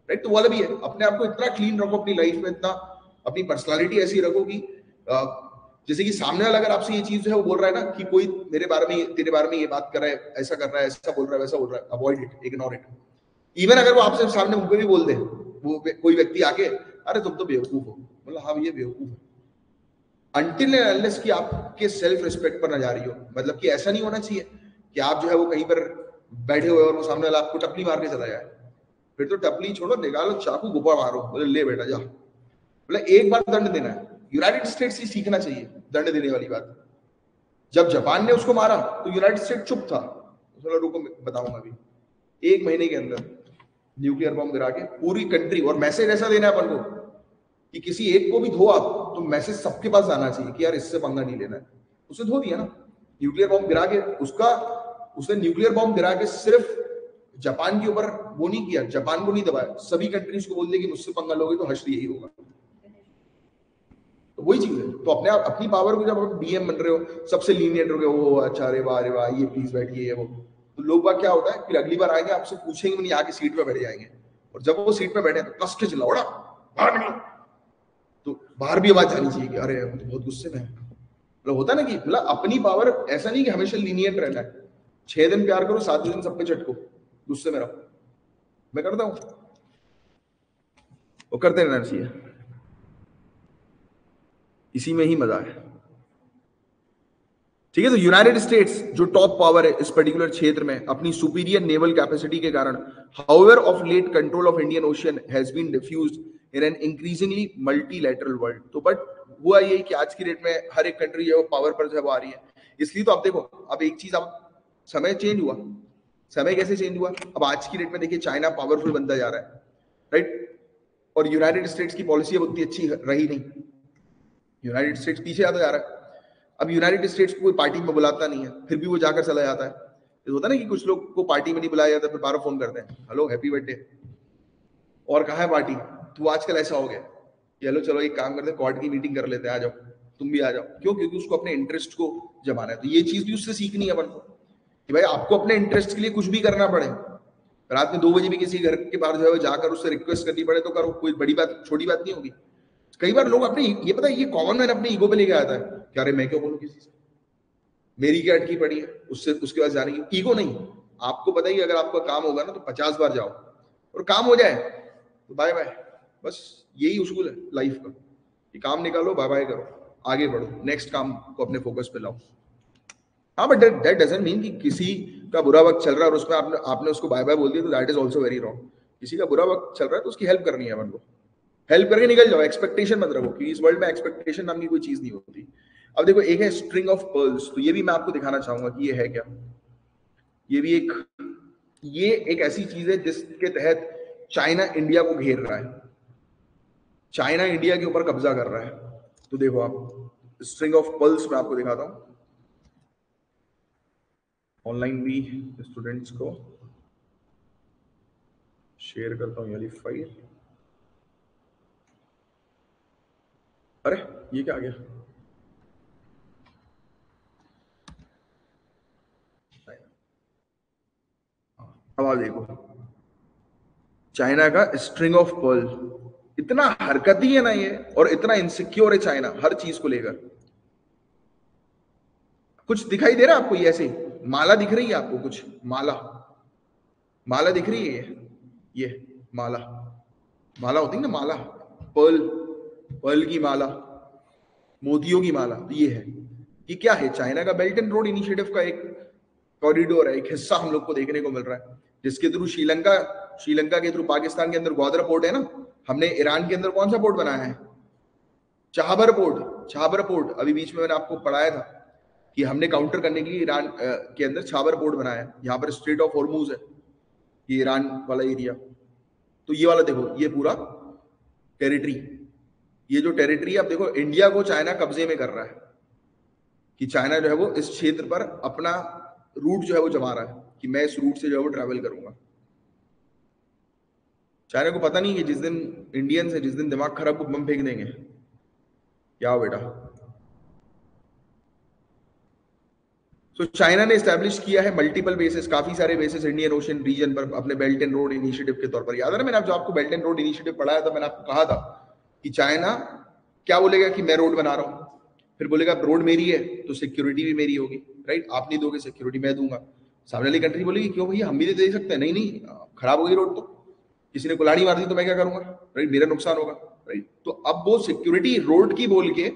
राइट। तो वाला भी है, अपने आप को इतना क्लीन रखो अपनी लाइफ में, इतना अपनी पर्सनालिटी ऐसी रखो कि जैसे कि सामने वाला अगर आपसे ये चीज है वो बोल रहा है ना कि कोई मेरे बारे में तेरे बारे में ये बात कर रहा है, ऐसा कर रहा है, ऐसा बोल रहा है, वैसा बोल रहा है, avoid it, ignore it. Even अगर वो आपसे सामने मुंह पे भी बोल दे, वो कोई व्यक्ति आके अरे तुम तो बेवकूफ हो, मतलब हाँ ये बेवकूफ है, अनटिल एंड अनलेस कि आपके सेल्फ रिस्पेक्ट पर ना जा रही हो। मतलब कि ऐसा नहीं होना चाहिए कि आप जो है वो कहीं पर बैठे हुए और वो सामने वाला आपको टपली मार के चला जाए, फिर तो टपली छोड़ो, निकालो चाकू, गुब्बा मारो, बोले ले बेटा जा। मतलब एक बार दंड देना है, यूनाइटेड स्टेट्स से सीखना चाहिए दंड देने वाली बात। जब जापान ने उसको मारा तो यूनाइटेड स्टेट चुप था, रुको बताऊंगा अभी। 1 महीने के अंदर न्यूक्लियर बॉम्ब गिरा के पूरी कंट्री, और मैसेज ऐसा देना है अपन को कि किसी एक को भी धो आप तो मैसेज सबके पास जाना चाहिए कि यार इससे पंगा नहीं लेना है। उसने धो दिया ना न्यूक्लियर बॉम्ब गिरा के, उसने न्यूक्लियर बॉम्ब गिरा के सिर्फ जापान के ऊपर वो नहीं किया, जापान को नहीं दबाया, सभी कंट्रीज को बोल दिया कि मुझसे पंगा लोगे तो हश्र यही होगा। तो वही चीज है, तो अपने आप अपनी पावर को जब आप डीएम बन रहे हो, सबसे लीनियंट हो गए, वो अच्छा रे वाह ये प्लीज बैठिए ये वो, तो लोग बात क्या होता है फिर अगली बार आएंगे आपसे पूछेंगे नहीं, आके सीट पे बैठ जाएंगे, और जब वो सीट पे बैठे तो कस के चिल्लाओ बाहर निकलो, तो बाहर भी आवाज जानी चाहिए कि अरे हम तो बहुत गुस्से में है। मतलब होता ना कि मतलब अपनी पावर, ऐसा नहीं कि हमेशा लीनियंट रहना है, 6 दिन प्यार करो 7वें दिन सब पे झटको, गुस्से में रहो। मैं करता हूं, वो करते रहना चाहिए, इसी में ही मजा है। ठीक है, तो यूनाइटेड स्टेट्स जो टॉप पावर है इस पर्टिकुलर क्षेत्र में अपनी सुपीरियर नेवल कैपेसिटी के कारण, however of late control of Indian Ocean has been diffused in an increasingly multilateral world. तो बट हुआ ये कि आज की डेट में हर एक कंट्री जो है पावर पर जो है वो आ रही है, इसलिए तो आप देखो अब एक चीज, अब समय चेंज हुआ, समय कैसे चेंज हुआ, अब आज की डेट में देखिए चाइना पावरफुल बनता जा रहा है, राइट, और यूनाइटेड स्टेट्स की पॉलिसी अब उतनी अच्छी रही नहीं, यूनाइटेड स्टेट्स पीछे आता जा रहा है। अब यूनाइटेड स्टेट्स को कोई पार्टी में बुलाता नहीं है, फिर भी वो जाकर चला जाता है। तो होता है ना कि कुछ लोग को पार्टी में नहीं बुलाया जाता, फिर 12 फोन करते हैं, हेलो हैप्पी बर्थडे, और कहाँ है पार्टी। तो आजकल ऐसा हो गया कि हेलो चलो एक काम करते हैं, कोर्ट की मीटिंग कर लेते हैं, आ जाओ तुम भी आ जाओ, क्यों, क्योंकि उसको अपने इंटरेस्ट को जमाना है। तो ये चीज भी उससे सीखनी है अपन को कि भाई आपको अपने इंटरेस्ट के लिए कुछ भी करना पड़े, रात में 2 बजे भी किसी घर के बाहर जो है जाकर उससे रिक्वेस्ट करनी पड़े तो करो, कोई बड़ी बात छोटी बात नहीं होगी। कई बार लोग अपने, ये पता है ये कॉमन मैन अपने ईगो पे लेके आता है कि अरे मैं क्यों बोलूं किसी से, मेरी क्या अटकी पड़ी है उससे, उसके पास जाने की। ईगो नहीं, आपको पता ही अगर आपका काम होगा ना तो 50 बार जाओ और काम हो जाए तो बाय बाय, बस यही उसूल है लाइफ का कि काम निकालो, बाय बाय करो, आगे बढ़ो, नेक्स्ट काम को अपने फोकस पे लाओ। हाँ बट दैट डजंट मीन कि किसी का बुरा वक्त चल रहा है और उसमें आपने उसको बाय बाय बोल दिया तो that is also very wrong. किसी का बुरा वक्त चल रहा है तो उसकी हेल्प करनी है अपन को, हेल्प करके निकल जाओ, एक्सपेक्टेशन मत रखो, क्योंकि इस वर्ल्ड में एक्सपेक्टेशन नाम की कोई चीज नहीं होती। अब देखो एक है स्ट्रिंग ऑफ पर्ल्स, तो ये भी मैं आपको दिखाना चाहूंगा कि ये है क्या। ये एक ऐसी चीज है जिसके तहत चाइना इंडिया को घेर रहा है, चाइना इंडिया के ऊपर कब्जा कर रहा है। तो देखो आप स्ट्रिंग ऑफ पर्ल्स मैं आपको दिखाता हूं, ऑनलाइन भी स्टूडेंट्स को शेयर करता हूं ये वाली फाइल। अरे ये क्या आ गया, अब आप देखो चाइना का स्ट्रिंग ऑफ पर्ल, इतना हरकती है ना ये, और इतना इनसिक्योर है चाइना हर चीज को लेकर। कुछ दिखाई दे रहा है आपको, ये ऐसे माला दिख रही है आपको, कुछ माला माला दिख रही है, ये माला माला होती है ना, माला पर्ल, पर्ल की माला, मोतियों की माला। तो ये है, ये क्या है, चाइना का बेल्ट एंड रोड इनिशिएटिव का एक कॉरिडोर है, एक हिस्सा हम लोग को देखने को मिल रहा है, जिसके थ्रू श्रीलंका के थ्रू पाकिस्तान के अंदर ग्वादर पोर्ट है ना, हमने ईरान के अंदर कौन सा पोर्ट बनाया है, चाहबर पोर्ट। चाहबर पोर्ट अभी बीच में मैंने आपको पढ़ाया था कि हमने काउंटर करने के लिए ईरान के अंदर चाहबर पोर्ट बनाया है। यहाँ पर स्ट्रेट ऑफ हॉर्मूज है, ये ईरान वाला एरिया। तो ये वाला देखो, ये पूरा टेरिटरी, ये जो टेरिटरी है, अब देखो इंडिया को चाइना कब्जे में कर रहा है कि चाइना जो है वो इस क्षेत्र पर अपना रूट जो है वो जमा रहा है कि मैं इस रूट से जो है वो ट्रैवल करूंगा। चाइना को पता नहीं कि जिस दिन इंडियंस है, जिस दिन दिमाग खराब को बम फेंक देंगे। क्या हो बेटा? सो चाइना ने स्टैब्लिश किया है मल्टीपल बेसिस, काफी सारे बेसिस इंडियन ओशन रीजन पर अपने बेल्ट एंड रोड इनिशिएटिव के तौर पर। याद है ना, मैंने जो आपको बेल्ट एंड रोड इनिशिएटिव पढ़ाया था, मैंने आपको कहा था कि चाइना क्या बोलेगा कि मैं रोड बना रहा हूं, फिर बोलेगा रोड मेरी है तो सिक्योरिटी भी मेरी होगी, राइट? आप नहीं दोगे सिक्योरिटी, मैं दूंगा। सामने वाली कंट्री बोलेगी क्यों भैया, हम भी तो दे सकते हैं। नहीं नहीं, खराब होगी रोड तो, किसी ने कुल्हाड़ी मार दी तो मैं क्या करूंगा, राइट? मेरा नुकसान होगा, राइट? तो अब वो सिक्योरिटी रोड की बोल के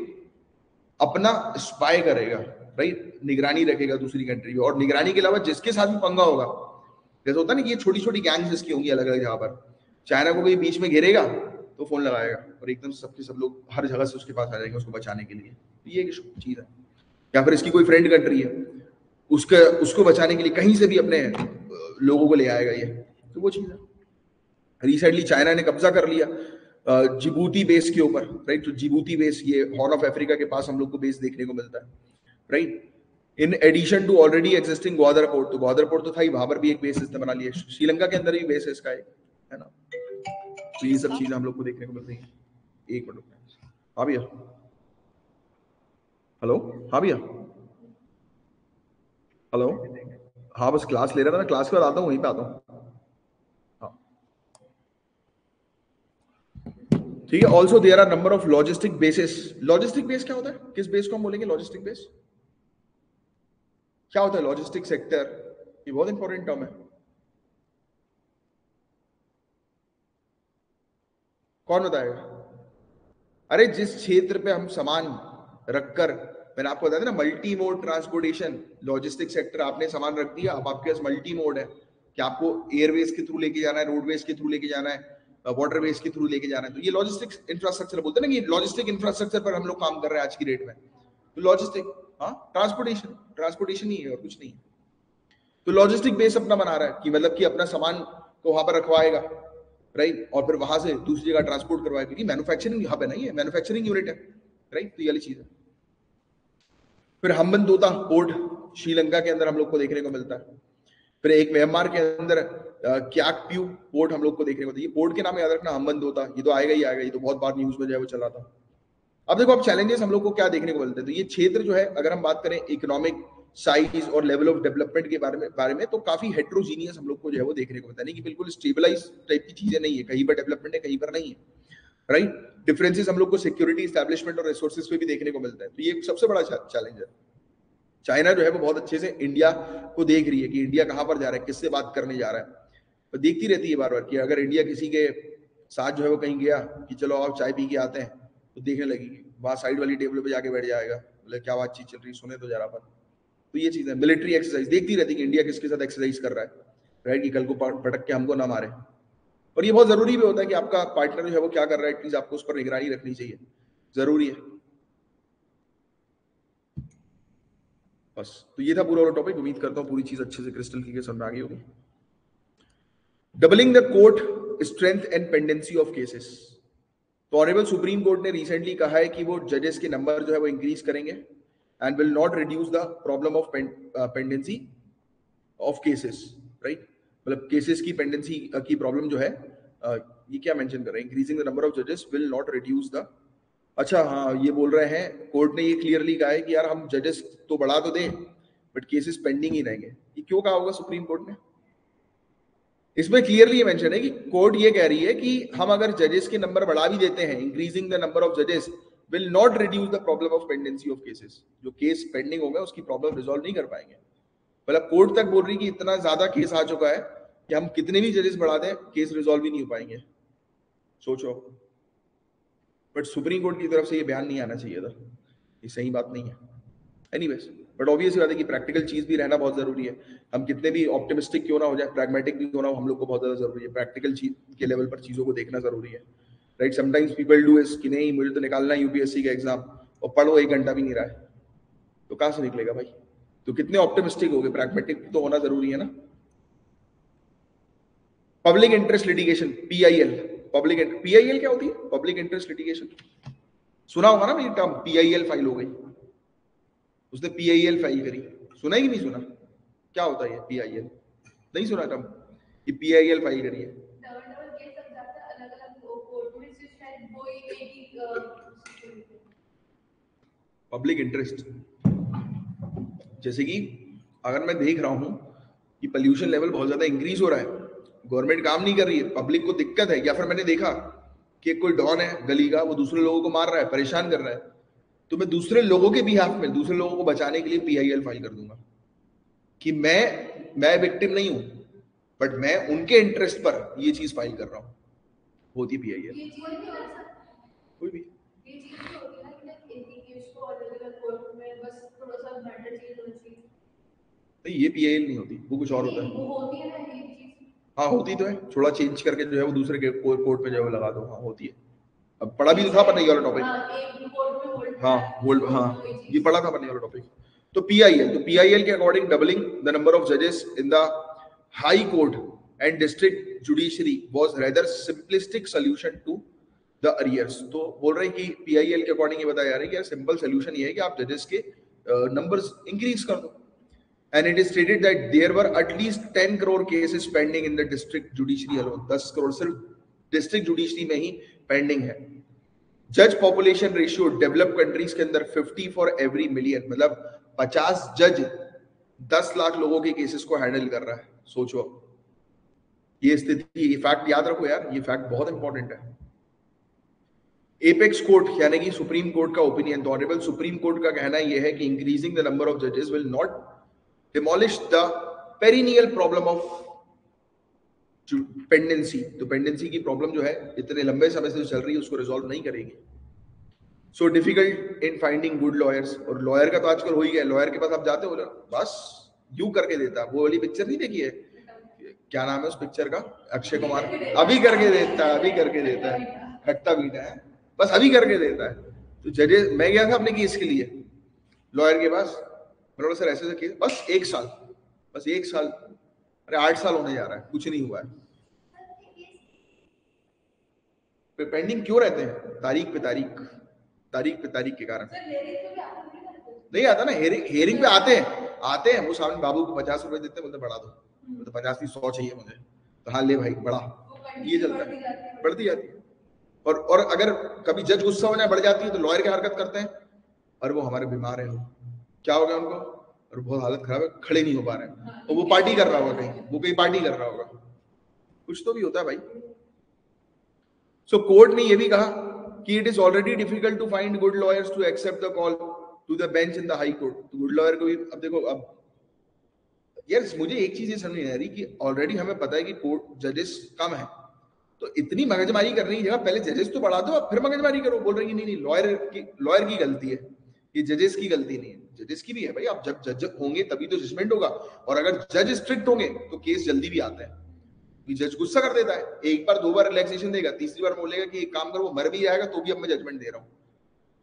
अपना स्पाई करेगा, राइट? निगरानी रखेगा दूसरी कंट्री में, और निगरानी के अलावा जिसके साथ भी पंगा होगा, जैसे होता है ना कि ये छोटी छोटी गैंग्स इसकी होंगी अलग अलग जगह पर, चाइना को कोई बीच में घेरेगा तो फोन लगाएगा और एकदम से सबके सब लोग हर जगह से उसके पास आ जाएंगे उसको बचाने के लिए। तो ये एक चीज है। या फिर इसकी कोई फ्रेंड कंट्री है, उसके उसको बचाने के लिए कहीं से भी अपने लोगों को ले आएगा ये, तो वो चीज है। रिसेंटली चाइना ने कब्जा कर लिया जिबूती बेस के ऊपर, राइट? तो जिबूती बेस, ये हॉर्न ऑफ अफ्रीका के पास हम लोग को बेस देखने को मिलता है, right? In addition to already existing Gwadar port, तो ग्वादर पोर्ट तो था ही, वहां पर भी एक बेस इसने बना लिया। श्रीलंका के अंदर भी बेस है इसका एक, है ना? तो ये सब चीजें हम लोग को देखने को मिल रही है। एक मिनट, हाँ भैया, हेलो, हाँ भैया, हेलो, हाँ बस क्लास ले रहा था मैं, क्लास के बाद आता हूँ, वहीं पे आता हूँ। हाँ ठीक है। Also there are number of logistic bases. Logistic base क्या होता है, किस बेस को हम बोलेंगे लॉजिस्टिक बेस? क्या होता है लॉजिस्टिक सेक्टर? ये बहुत इंपॉर्टेंट टर्म है, कौन बताएगा? अरे जिस क्षेत्र पे हम सामान रखकर, मैंने आपको बताया था ना, multi mode transportation, logistic sector, आपने सामान रख दिया, अब आपके पास मल्टी मोड है कि आपको एयरवेज के थ्रू लेके जाना है, रोडवेज के थ्रू लेके जाना है, वाटरवेज के थ्रू लेके जाना है, तो ये लॉजिस्टिक इंफ्रास्ट्रक्चर बोलते हैं ना, कि लॉजिस्टिक इंफ्रास्ट्रक्चर पर हम लोग काम कर रहे हैं आज की डेट में। तो लॉजिस्टिक, हाँ, ट्रांसपोर्टेशन, ट्रांसपोर्टेशन ही है और कुछ नहीं है। तो लॉजिस्टिक बेस अपना बना रहा है कि मतलब कि अपना सामान को वहां पर रखवाएगा, राइट? और फिर वहां से दूसरी जगह ट्रांसपोर्ट करवाएगा, क्योंकि मैन्युफैक्चरिंग हब है ना, ये मैन्युफैक्चरिंग यूनिट है, राइट? तो ये वाली चीज है। फिर हम्बनतोता पोर्ट श्रीलंका के अंदर हम लोग को देखने को मिलता है। फिर एक म्यांमार के अंदर क्याकप्यू पोर्ट हम लोग को देखने को मिलता है। ये पोर्ट के नाम याद रखना, हम्बनतोता, ये तो आएगा ही आएगा, ये तो बहुत बार न्यूज में जो है वो चला था। अब देखो, अब चैलेंजेस हम लोग को क्या देखने को मिलते हैं, तो ये क्षेत्र जो है, अगर हम बात करें इकोनॉमिक साइज और लेवल ऑफ डेवलपमेंट के बारे में तो काफी हेट्रोजीनियस हम लोग को जो है वो देखने को मिलता है, नहीं कि बिल्कुल स्टेबलाइज टाइप की चीजें नहीं है, कहीं पर डेवलपमेंट है कहीं पर नहीं है, राइट? डिफरेंसेस हम लोग को सिक्योरिटी, एस्टैब्लिशमेंट और रिसोर्सेज पे भी देखने को मिलता है। तो ये सबसे बड़ा चैलेंज है। चाइना जो है वो बहुत अच्छे से इंडिया को देख रही है कि इंडिया कहां पर जा रहा है, किससे बात करने जा रहा है, तो देखती रहती है बार बार कि अगर इंडिया किसी के साथ जो है वो कहीं गया कि चलो आप चाय पी के आते हैं, तो देखने लगेगी, वहां साइड वाली टेबल पे जाके बैठ जाएगा, बोले क्या बातचीत चल रही, सुने तो जरा पर। तो ये चीज है, मिलिट्री एक्सरसाइज देखती रहती है कि इंडिया किसके साथ एक्सरसाइज कर रहा है, राइट? कि कल को पटक के हमको ना मारे। और ये बहुत जरूरी भी होता है कि आपका पार्टनर जो है वो क्या कर रहा है, एटलीस्ट आपको उस पर निगरानी रखनी चाहिए, जरूरी है। बस, तो ये था पूरा वाला टॉपिक। उम्मीद करता हूँ पूरी चीज अच्छे से क्रिस्टल क्लियर समझ में आ गई होगी। Doubling the court strength and pendency of cases. तो ऑनरेबल सुप्रीम कोर्ट ने रिसेंटली कहा है कि वो जजेस के नंबर जो है वो इंक्रीज करेंगे and will not reduce the problem of pendency of cases, right? मतलब केसेस की पेंडेंसी की प्रॉब्लम जो है, ये क्या मेंशन कर रहे हैं, इंक्रीजिंग द नंबर ऑफ जजेस विल नॉट रिड्यूस द, अच्छा हाँ, ये बोल रहे हैं कोर्ट ने ये क्लियरली कहा है कि यार हम जजेस तो बढ़ा तो दें बट केसेस पेंडिंग ही रहेंगे। ये क्यों कहा होगा सुप्रीम कोर्ट ने? इसमें क्लियरली ये मेंशन है कि कोर्ट ये कह रही है कि हम अगर जजेस के नंबर बढ़ा भी देते हैं, इंक्रीजिंग द नंबर ऑफ जजेस will not reduce the problem of pendency of cases. जो केस पेंडिंग होगा उसकी प्रॉब्लम रिजॉल्व नहीं कर पाएंगे। मतलब कोर्ट तक बोल रही कि इतना ज्यादा केस आ चुका है कि हम कितने भी जजेस बढ़ा दें केस रिजॉल्व ही नहीं हो पाएंगे। सोचो, बट सुप्रीम कोर्ट की तरफ से ये बयान नहीं आना चाहिए था, ये सही बात नहीं है। एनीवेज, बट ऑब्वियसली बात है कि प्रैक्टिकल चीज भी रहना बहुत जरूरी है। हम कितने भी ऑप्टिमिस्टिक क्यों ना हो जाए, प्रैग्मेटिक भी क्यों ना हो, हम लोग को बहुत ज्यादा जरूरी है प्रैक्टिकल चीज के लेवल पर चीजों को देखना जरूरी है, right? Sometimes people do is कि नहीं मुझे तो निकालना है यूपीएससी का एग्जाम, और पढ़ो 1 घंटा भी नहीं रहा है, तो कहां से निकलेगा भाई? तो कितने ऑप्टिमिस्टिक हो गए, प्रैग्मेटिक तो होना जरूरी है ना। Public interest litigation, PIL, PIL क्या होती है? पब्लिक इंटरेस्ट लिटिगेशन सुना होगा ना, मेरी टर्म PIL फाइल हो गई, उसने PIL फाइल करी, सुना ही नहीं सुना? क्या होता है ये PIL? नहीं सुना टर्म? ये PIL फाइल करी है। डबल डबल केस सब जाता है अलग अलग कोर्ट में, से शायद वो एक ही पब्लिक इंटरेस्ट, जैसे कि अगर मैं देख रहा हूं कि पोल्यूशन लेवल बहुत ज्यादा इंक्रीज हो रहा है, गवर्नमेंट काम नहीं कर रही है, पब्लिक को दिक्कत है, या फिर मैंने देखा कि कोई डॉन है गली का, वो दूसरे लोगों को मार रहा है, परेशान कर रहा है, तो मैं दूसरे लोगों के बिहाफ में, दूसरे लोगों को बचाने के लिए PIL फाइल कर दूंगा कि मैं विक्टिम नहीं हूं, बट मैं उनके इंटरेस्ट पर ये चीज फाइल कर रहा हूं, होती PIL। ये चीज नहीं हो सकता, कोई भी ये चीज नहीं होती ना कि लाइक एक ही केस को अलग अलग कोर्ट में बस थोड़ा सा मैटर चेंज होना चाहिए। नहीं, ये PIL नहीं होती, वो कुछ और होता है। वो होती है ना ये चीज। हाँ होती तो है, थोड़ा चेंज करके जो है वो दूसरे के कोर्ट में जो है वो लगा दो, हाँ होती है। अब पढ़ा भी तो था पर नहीं वाला टॉपिक। हाँ, एक कोर्ट में होल्ड, हाँ होल्ड, हाँ ये पढ़ा था पढ़ने वाला टॉपिक। तो PIL के according doubling the number of जजेस in the high court and district judiciary was rather simplistic solution to the arrears. तो बोल रहे हैं कि PIL के अकॉर्डिंग ये बताया जा रहा है कि सिंपल सॉल्यूशन ये है कि आप जजेस के नंबर्स इंक्रीज कर दो। And it is stated that there were at least 10 crore cases pending in the district judiciary alone. 10 crore सिर्फ डिस्ट्रिक्ट जुडिशरी में ही पेंडिंग है। जज पॉपुलेशन रेशियो डेवलप्ड कंट्रीज के अंदर 50 फॉर एवरी मिलियन, मतलब 50 जज 10 लाख लोगों के केसेस को हैंडल कर रहा है। सोचो ये स्थिति, ये फैक्ट याद रखो यार, ये फैक्ट बहुत इंपॉर्टेंट है। एपेक्स कोर्ट यानी कि सुप्रीम कोर्ट का ओपिनियन, तो ऑनरेबल सुप्रीम कोर्ट का कहना यह है कि इंक्रीजिंग द नंबर ऑफ जजेस will not demolish the perennial problem of pendency। तो पेंडेंसी की प्रॉब्लम जो है इतने लंबे समय से चल रही है उसको रिजॉल्व नहीं करेगी। So difficult in finding good lawyers, और लॉयर का तो आजकल हो ही गया, लॉयर के पास आप जाते हो बस यू करके देता है। वो वाली पिक्चर नहीं देखी है, क्या नाम है उस पिक्चर का, अक्षय कुमार, अभी करके देता है, अभी करके देता है, हटता बीटा है, बस अभी करके देता है। तो जजेस, मैं गया था अपने केस के लिए लॉयर के पास, मैंने सर ऐसे केस, बस 1 साल, बस 1 साल, अरे 8 साल होने जा रहा है, कुछ नहीं हुआ है। पेंडिंग क्यों रहते हैं? तारीख पे तारीख के कारण नहीं आता ना। हेयरिंग पे आते हैं वो सामने, बाबू को 50 रुपए देते हैं, बोलते बढ़ा दो, तो 50 की 100 चाहिए मुझे, तो हाँ ले भाई बढ़ा, ये चलता है, बढ़ती जाती है। और अगर कभी जज गुस्सा होने बढ़ जाती है तो लॉयर की हरकत करते हैं, और वो हमारे बीमार है, क्या हो गया उनको, और बहुत हालत खराब है, खड़े नहीं हो पा रहे हैं, और वो पार्टी कर रहा होगा कहीं, वो कहीं पार्टी कर रहा होगा, कुछ तो भी होता है भाई। सो कोर्ट ने ये भी कहा कि it is already difficult to find good lawyers to accept the call to the bench in the high court. तो गुड लॉयर को भी, अब देखो, अब यार मुझे एक चीज ये समझ नहीं आ रही कि ऑलरेडी हमें पता है कि कोर्ट जजेस कम है, तो इतनी मगजमारी करने की जगह पहले जजेस तो बढ़ा दो, अब फिर मगजमारी करो। बोल रहे हैं कि नहीं लॉयर की गलती है, ये जजेस की गलती नहीं है। जजेस की भी है भाई, आप जब जज होंगे तभी तो जजमेंट होगा, और अगर जज स्ट्रिक्ट होंगे तो केस जल्दी भी आते हैं। जज गुस्सा कर देता है, एक बार 2 बार रिलैक्सेशन देगा, तीसरी बार बोलेगा कि एक काम करो, वो मर भी जाएगा तो भी अब मैं जजमेंट दे रहा हूँ,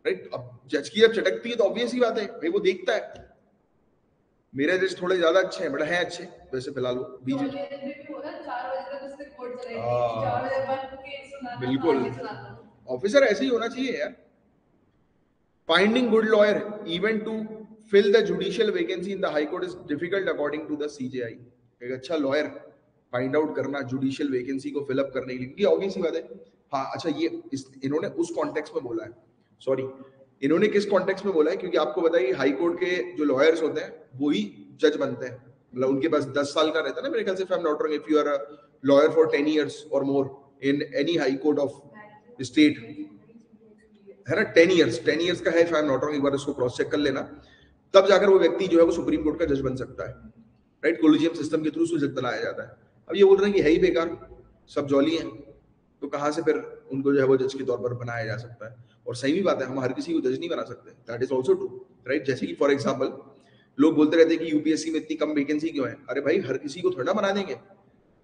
राइट। अब जज की जब चटकती है तो ऑब्वियस ही बात है भाई, वो देखता है। मेरे जज थोड़े ज्यादा अच्छे हैं, बट हैं अच्छे वैसे फिलहाल वो बीच, बिल्कुल ऑफिसर ऐसे ही होना चाहिए यार। Finding good lawyer even to fill the judicial vacancy in the high court is difficult according to the CJI। एक अच्छा लॉयर फाइंड आउट करना जुडिशियल वैकेंसी को फिल अप करने के लिए, क्योंकि ऑब्वियस ही बात है। हाँ अच्छा, ये इन्होंने उस कॉन्टेक्स्ट में बोला है, सॉरी इन्होंने किस कॉन्टेक्स्ट में बोला है, क्योंकि आपको बताइए हाई कोर्ट के जो लॉयर्स होते हैं वो ही जज बनते हैं, मतलब उनके पास 10 साल का रहता है ना मेरे ख्याल से, if I am not wrong, if you are a lawyer for 10 years और more in any high court of state, है ना, 10 years का है, if I am not wrong, एक बार इसको क्रॉस चेक कर लेना, तब जाकर वो व्यक्ति जो है वो सुप्रीम कोर्ट का जज बन सकता है, राइट। कोलिजियम सिस्टम के थ्रू उसको जज बनाया जाता है। अब ये बोल रहे हैं कि है ही बेकार, सब जॉली हैं, तो कहाँ से फिर उनको जो है वो जज के तौर पर बनाया जा सकता है। और सही भी बात है, हम हर किसी को जज नहीं बना सकते, that is also true, right. जैसे कि फॉर एग्जाम्पल लोग बोलते रहते हैं कि यूपीएससी में इतनी कम वैकेंसी क्यों है, अरे भाई हर किसी को थोड़ा ना बना देंगे,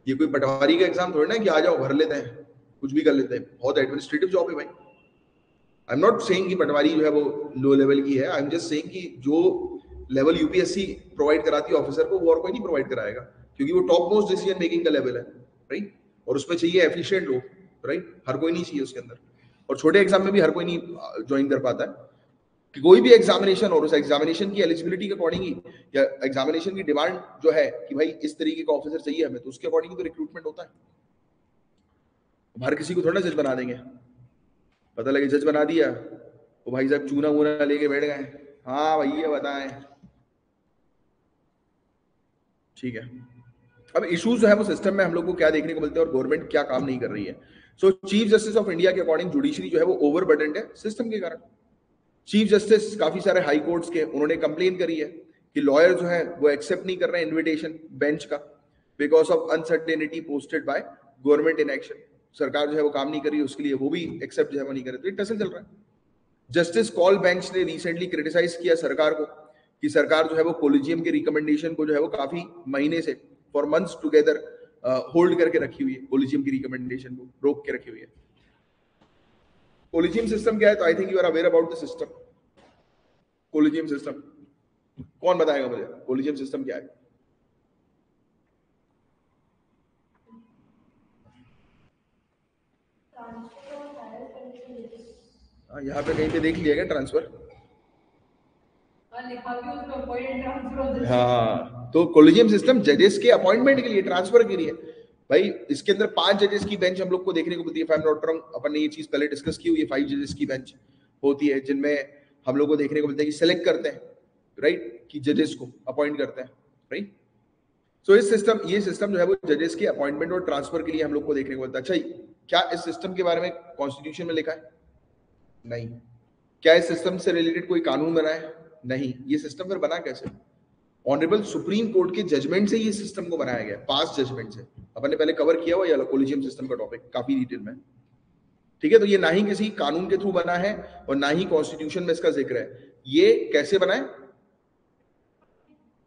ये कोई पटवारी का एग्जाम थोड़ा ना कि आ जाओ भर लेते हैं, कुछ भी कर लेते हैं, बहुत एडमिनिस्ट्रेटिव जॉब है भाई। आई एम नॉट सेइंग कि पटवारी जो है वो लो लेवल की है, आई एम जस्ट सेइंग कि जो लेवल यूपीएससी प्रोवाइड कराती है ऑफिसर को, वो और कोई नहीं प्रोवाइड कराएगा, क्योंकि वो टॉप मोस्ट डिसीजन मेकिंग का लेवल है, राइट। और उसमें चाहिए एफिशिएंट लोग, राइट? हर कोई नहीं चाहिए उसके अंदर, और छोटे एग्जाम में भी हर कोई नहीं ज्वाइन कर पाता है कि कोई भी एग्जामिनेशन और उस एग्जामिनेशन की एलिजिबिलिटी के अकॉर्डिंग ही, या एग्जामिनेशन की डिमांड जो है कि भाई इस तरीके का ऑफिसर चाहिए हमें, तो उसके अकॉर्डिंग तो रिक्रूटमेंट होता है। हर किसी को थोड़ा जज बना देंगे, पता लगे जज बना दिया तो भाई साहब चूना वूना लेके बैठ गए, हाँ भैया बताएं, ठीक है। अब इश्यूज जो है वो सिस्टम में हम लोग को क्या देखने को मिलते हैं और गवर्नमेंट क्या काम नहीं कर रही है। सो चीफ जस्टिस ऑफ इंडिया के अकॉर्डिंग जुडिशरी जो है वो ओवरबर्डन्ड है सिस्टम के कारण। चीफ जस्टिस काफी सारे हाई कोर्ट्स के उन्होंने कंप्लेन करी है कि लॉयर जो है वो एक्सेप्ट नहीं कर रहे हैं इन्विटेशन बेंच का, because of uncertainty posted by government in action. सरकार जो है वो काम नहीं कर रही है, उसके लिए वो भी एक्सेप्ट जो है वो नहीं कर रहे, तो टसल चल रहा है। जस्टिस कॉल बेंच ने रिसेंटली क्रिटिसाइज किया सरकार को कि सरकार जो है वो कोलिजियम के रिकमेंडेशन को जो है वो काफी महीने से फॉर मंथ्स टुगेदर होल्ड करके रखी हुई है, कोलिजियम की रिकमेंडेशन को रोक के रखी हुई है। कोलिजियम सिस्टम क्या है? तो I think you are aware about the system. Collegium system कौन बताएगा मुझे, कोलिजियम सिस्टम क्या है? यहाँ पे कहीं पे देख लिया क्या ट्रांसफर? हाँ, तो कोलिजियम सिस्टम जजेस के अपॉइंटमेंट के लिए, ट्रांसफर के लिए। भाई इसके अंदर 5 जजेस की बेंच हम लोग को देखने को मिलती है, if I am not wrong, अपन ने ये चीज पहले डिस्कस की हुई है। 5 जजेस की बेंच होती है जिनमें हम लोग को देखने को मिलता है कि सिलेक्ट करते हैं, राइट, कि जजेस को अपॉइंट करते हैं, राइट। सो ये सिस्टम जो है वो जजेस के अपॉइंटमेंट और ट्रांसफर के लिए हम लोग को देखने को मिलता है। अच्छा, क्या इस सिस्टम के बारे में कॉन्स्टिट्यूशन में लिखा है? नहीं। क्या इस सिस्टम से रिलेटेड कोई कानून बना है? नहीं। ये सिस्टम फिर बना कैसे? ऑनरेबल सुप्रीम कोर्ट के जजमेंट से ये सिस्टम को बनाया गया, पास जजमेंट से। अपन ने पहले कवर किया हुआ ये कोलिजियम सिस्टम का टॉपिक काफी डिटेल में, ठीक है। तो ये ना ही किसी कानून के थ्रू बना है और ना ही कॉन्स्टिट्यूशन में इसका जिक्र है। ये कैसे बना है?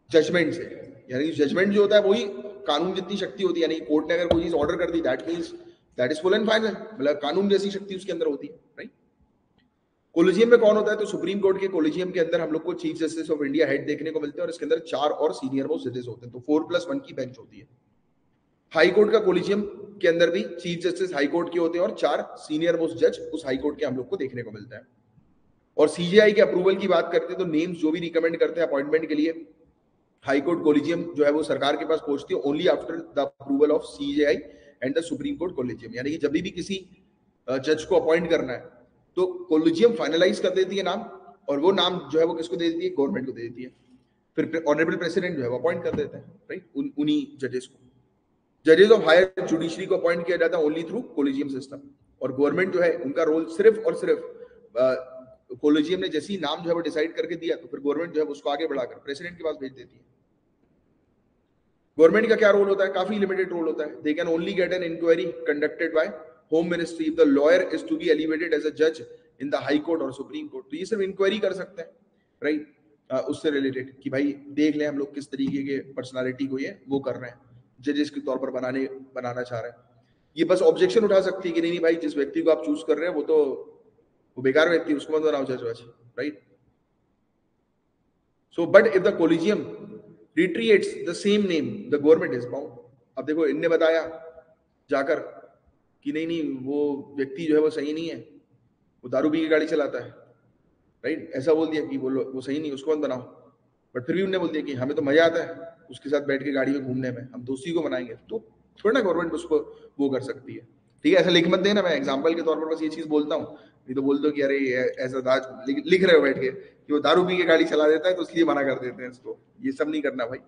जजमेंट से। यानी जजमेंट जो होता है वही कानून जितनी शक्ति होती है, यानी कोर्ट ने अगर कोई चीज ऑर्डर कर दी, that means that is full and final, मतलब कानून जैसी शक्ति उसके अंदर होती है, राइट। कोलिजियम में कौन होता है? तो सुप्रीम कोर्ट के कोलिजियम के अंदर हम लोग को chief justice of India head देखने को मिलते हैं और इसके अंदर 4 और सीनियर मोस्ट जजेस होते हैं, तो 4+1 की बेंच होती है। हाई कोर्ट का कोलिजियम के अंदर भी चीफ जस्टिस हाई कोर्ट के होते हैं और 4 सीनियर मोस्ट जज उस हाई कोर्ट के हम लोग को देखने को मिलता है। और सीजेआई के अप्रूवल की बात करते हैं तो नेम्स जो भी रिकमेंड करते हैं अपॉइंटमेंट के लिए, हाई कोर्ट कोलिजियम जो है वो सरकार के पास पहुंचती है only after the approval of CJI and the supreme court collegium. यानी कि जब भी किसी जज को अपॉइंट करना है तो कोलिजियम फाइनलाइज कर देती है नाम, और वो नाम जो है वो किसको दे देती है? गवर्नमेंट को दे देती है। फिर ऑनरेबल प्रेसिडेंट जो है वो अपॉइंट कर देते हैं, राइट, उन्हीं जजेस को। जजेस ऑफ हायर जुडिशरी को अपॉइंट किया जाता है ओनली थ्रू कोलिजियम सिस्टम, और गवर्नमेंट जो है उनका रोल सिर्फ और सिर्फ कोलिजियम ने जैसी नाम जो है वो डिसाइड करके दिया तो फिर गवर्नमेंट जो है उसको आगे बढ़ाकर प्रेसिडेंट के पास भेज देती है। गवर्नमेंट का क्या रोल होता है? काफी लिमिटेड रोल होता है। They can only get an inquiry conducted by home ministry if the lawyer is to be elevated as a जज इन द हाई कोर्ट और सुप्रीम कोर्ट। तो ये सिर्फ इंक्वायरी कर सकते हैं, राइट, उससे रिलेटेड कि भाई देख लें हम लोग किस तरीके के पर्सनालिटी को ये वो कर रहे हैं, जजेस के तौर पर बनाना चाह रहे हैं। ये बस ऑब्जेक्शन उठा सकती है कि नहीं भाई जिस व्यक्ति को आप चूज कर रहे हैं वो बेकार व्यक्ति, उसको मत बनाओ जज वज, right. So but if the collegium reiterates the same name the government is bound. अब देखो इनने बताया जाकर कि नहीं वो व्यक्ति जो है वो सही नहीं है, वो दारू पी के गाड़ी चलाता है, राइट, ऐसा बोल दिया कि वो सही नहीं, उसको मत बनाओ। बट फिर भी उन्होंने बोल दिया कि हमें तो मजा आता है उसके साथ बैठ के गाड़ी में घूमने में, हम दोस्ती को बनाएंगे, तो थोड़ा ना गवर्नमेंट उसको वो कर सकती है, ठीक है। ऐसा लिख मत देना, मैं एग्जाम्पल के तौर पर बस ये चीज बोलता हूँ, नहीं तो बोल दो कि अरे ऐसा दाज लिख रहे हो बैठ के कि वो दारू पी के गाड़ी चला देता है तो इसलिए मना कर देते हैं इसको। ये सब नहीं करना भाई,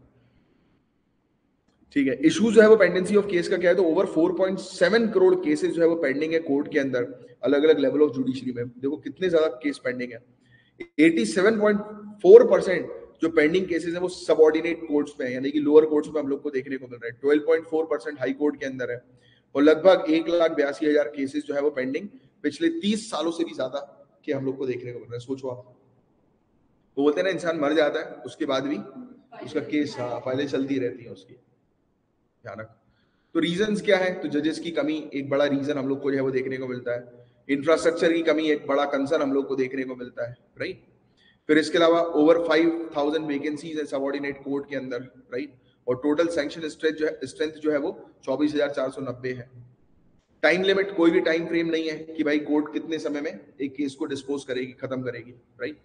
ठीक है। इशू जो है वो पेंडेंसी ऑफ केस का क्या है? तो ओवर 4.7 करोड़ केसेस जो है वो पेंडिंग है कोर्ट के अंदर, अलग अलग लेवल ऑफ जुडिशरी में। देखो कितने ज्यादा केस पेंडिंग है। 87.4% जो पेंडिंग केसेस है वो सबऑर्डिनेट कोर्ट्स में है, यानी कि लोअर कोर्ट्स में हम लोग को देखने को मिल रहा है। 12.4% हाई कोर्ट के अंदर है, और लगभग 1,82,000 केसेस जो है वो पेंडिंग पिछले 30 सालों से भी ज्यादा के हम लोग को देखने को मिल रहा है। सोचो आप, वो बोलते हैं ना इंसान मर जाता है उसके बाद भी उसका केस फाइलें चलती रहती है उसकी, ध्यान रखो। तो रीजंस क्या है? तो जजेस की कमी एक बड़ा रीजन हम लोग को जो है वो देखने को मिलता है। इंफ्रास्ट्रक्चर की कमी एक बड़ा कंसर्न हम लोग को देखने को मिलता है, राइट। फिर इसके अलावा ओवर 5,000 वैकेंसीज है सबऑर्डिनेट कोर्ट के अंदर, राइट, और टोटल सैंक्शन स्ट्रेंथ जो है वो 24,490 है। टाइम लिमिट, कोई भी टाइम फ्रेम नहीं है कि भाई कोर्ट कितने समय में एक केस को डिस्पोज करेगी, खत्म करेगी, राइट।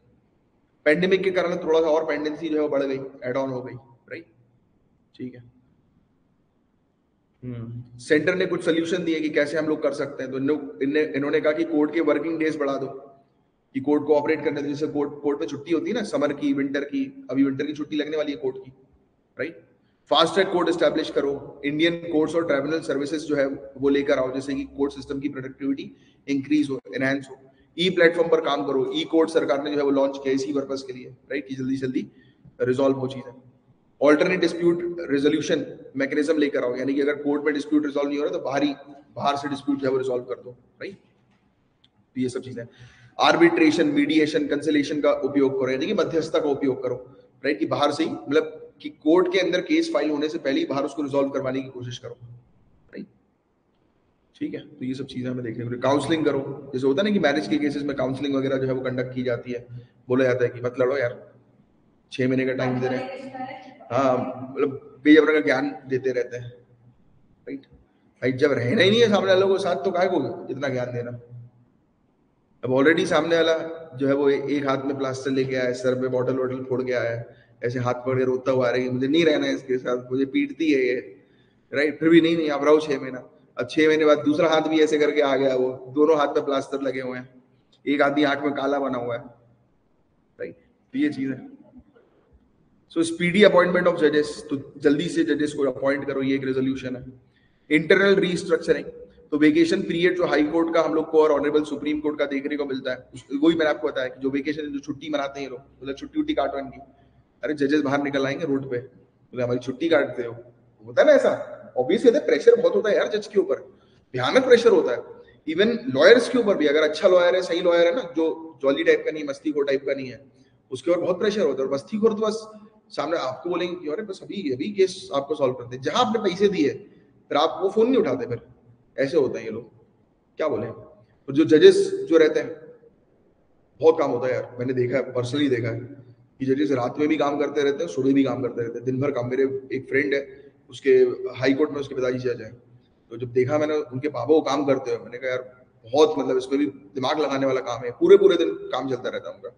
पेंडेमिक के कारण थोड़ा सा और पेंडेंसी जो है वो बढ़ गई, एड ऑन हो गई, राइट, ठीक है। सेंटर ने कुछ सोल्यूशन दिए कि कैसे हम लोग कर सकते हैं, तो इन्होंने कहा कि कोर्ट के वर्किंग डेज बढ़ा दो, कि कोर्ट को ऑपरेट करने दो। जैसे कोर्ट में छुट्टी होती है ना, समर की, विंटर की, अभी विंटर की छुट्टी लगने वाली है कोर्ट की, right. Fast track court establish करो, इंडियन कोर्ट्स और ट्राइब्यूनल सर्विसेज जो है वो लेकर आओ, जैसे कि कोर्ट सिस्टम की प्रोडक्टिविटी इंक्रीज हो, एनहांस हो। ई प्लेटफॉर्म पर काम करो, ई कोर्ट सरकार ने जो है वो लॉन्च किया इसी पर्पज के लिए, राइट, कि जल्दी जल्दी रिजॉल्व हो चीजें। ऑल्टरनेट डिस्प्यूट रेजोल्यूशन मैकेनिज्म लेकर आओ, यानी कि अगर कोर्ट में डिस्प्यूट रिजॉल्व नहीं हो रहा तो बाहर से डिस्प्यूट जो है वो रिजॉल्व कर दो, राइट। तो ये सब चीजें, आर्बिट्रेशन, मीडिएशन, कंसलेशन का उपयोग करो, यानी कि मध्यस्थता का उपयोग करो, राइट, कि बाहर से ही, मतलब कि कोर्ट के अंदर केस फाइल होने से पहले ही बाहर उसको रिजॉल्व करवाने की कोशिश करो, राइट, ठीक है। तो ये सब चीजें हमें देखने को, काउंसलिंग करो, जैसे होता है ना कि मैरिज के केसेस में काउंसलिंग वगैरह जो है वो कंडक्ट की जाती है, बोला जाता है कि मत लड़ो यार, 6 महीने का टाइम दे रहे हैं, हाँ, मतलब बेजबरा का ज्ञान देते रहते हैं, राइट। भाई जब रहना ही नहीं है सामने वालों के साथ तो काहे को इतना ज्ञान देना। अब ऑलरेडी सामने वाला जो है वो एक हाथ में प्लास्टर लेके आया है, सर पे बॉटल वॉटल फोड़ के आया है, ऐसे हाथ पकड़े रोता हुआ आ रही है, मुझे नहीं रहना है इसके साथ, मुझे पीटती है ये, राइट। फिर भी नहीं, अब रहो 6 महीना। अब 6 महीने बाद दूसरा हाथ भी ऐसे करके आ गया, वो दोनों हाथ में प्लास्टर लगे हुए हैं, एक आदमी आंख में काला बना हुआ है, राइट। तो ये चीज है। सो स्पीडी अपॉइंटमेंट ऑफ जजेस, तो जल्दी से जजेस को अपॉइंट करो, ये एक रेजोल्यूशन है। इंटरनल रीस्ट्रक्चरिंग, तो वेकेशन पीरियड जो हाई कोर्ट का हम लोग को और ऑनरेबल सुप्रीम कोर्ट का देखने को मिलता है, वही मैंने आपको बताया कि जो वेकेशन, जो छुट्टी मनाते हैं लोग, मतलब छुट्टी उट्टी काटो इनकी, अरे जजेस बाहर निकल आएंगे रोड पे, बोले हमारी छुट्टी काटते हो, होता है ना ऐसा। ऑब्वियसली प्रेशर बहुत होता है यार जज के ऊपर, भयानक प्रेशर होता है। इवन लॉयर्स के ऊपर भी, अगर अच्छा लॉयर है, सही लॉयर है ना, जो जॉली टाइप का नहीं, मस्ती खोर टाइप का नहीं है, उसके ऊपर बहुत प्रेशर होता है। और मस्ती खोर तो बस सामने आपको बोलेंगे कि अरे बस अभी अभी केस आपको सॉल्व करते हैं, जहां आपने पैसे दिए फिर आप वो फोन नहीं उठाते, फिर ऐसे होता है ये लोग, क्या बोले। और जो जजेस जो रहते हैं, बहुत काम होता है यार, मैंने देखा है, पर्सनली देखा है कि जजेस रात में भी काम करते रहते हैं, सुबह भी काम करते रहते हैं, दिन भर काम। मेरे एक फ्रेंड है, उसके हाई कोर्ट में उसके पिताजी जज है, तो जब देखा मैंने उनके पापा को काम करते हुए, मैंने कहा यार बहुत, मतलब इसमें भी दिमाग लगाने वाला काम है, पूरे पूरे दिन काम चलता रहता है उनका।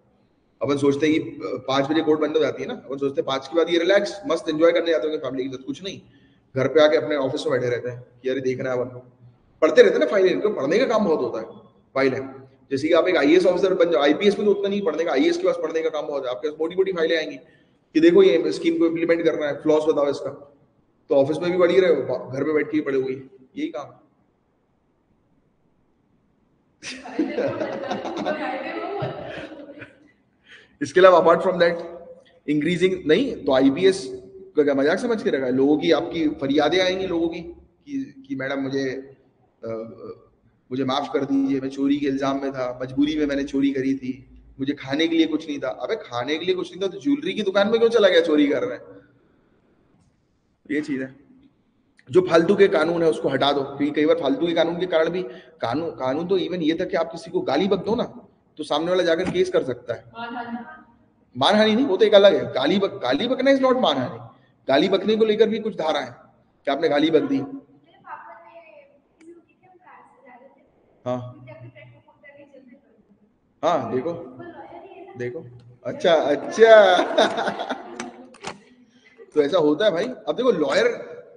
अपन सोचते हैं कि 5 बजे कोर्ट बंद हो जाती है ना, अपन सोचते हैं 5 के बाद ये रिलैक्स मस्त एंजॉय करने जाते होंगे फैमिली के साथ, कुछ नहीं, घर पे आके अपने ऑफिस में बैठे रहते हैं कि अरे देख रहे हैं अपन, पढ़ते रहते हैं ना फाइलें, इनको पढ़ने का काम बहुत होता है, फाइलें। जैसे कि आप एक आईएएस ऑफिसर बन जाओ, आईपीएस में तो उतना नहीं पढ़ने का, आईएएस के पास पढ़ने का काम बहुत है, आपके पास मोटी मोटी फाइलें आएंगी कि देखो ये स्कीम को इम्प्लीमेंट करना है, फ्लॉस बताओ इसका, तो ऑफिस में भी पढ़ी रहे हो, घर में बैठ के ही पढ़े हुई, यही काम इसके अलावा अपार्ट फ्रॉम दैट इंक्रीजिंग, नहीं तो आईपीएस का क्या मजाक समझ के रखा है, लोगों की, आपकी फरियादें आएंगी लोगों की कि मैडम मुझे माफ कर दीजिए, मैं चोरी के इल्जाम में था, मजबूरी में मैंने चोरी करी थी, मुझे खाने के लिए कुछ नहीं था। अबे खाने के लिए कुछ नहीं था तो ज्वेलरी की दुकान में क्यों चला गया चोरी कर रहे हैं, ये चीज है। जो फालतू के कानून है उसको हटा दो, क्योंकि कई बार फालतू के कानून के कारण भी, कानून तो इवन ये तक कि आप किसी को गाली बक दो ना, तो सामने वाला जाकर केस कर सकता है। मानहानि नहीं, वो तो एक अलग है, गाली बकना इज नॉट मानहानि, गाली बकने को लेकर भी कुछ धारा है कि आपने गाली बक दी। हाँ हाँ, देखो देखो, अच्छा अच्छा तो ऐसा होता है भाई। अब देखो लॉयर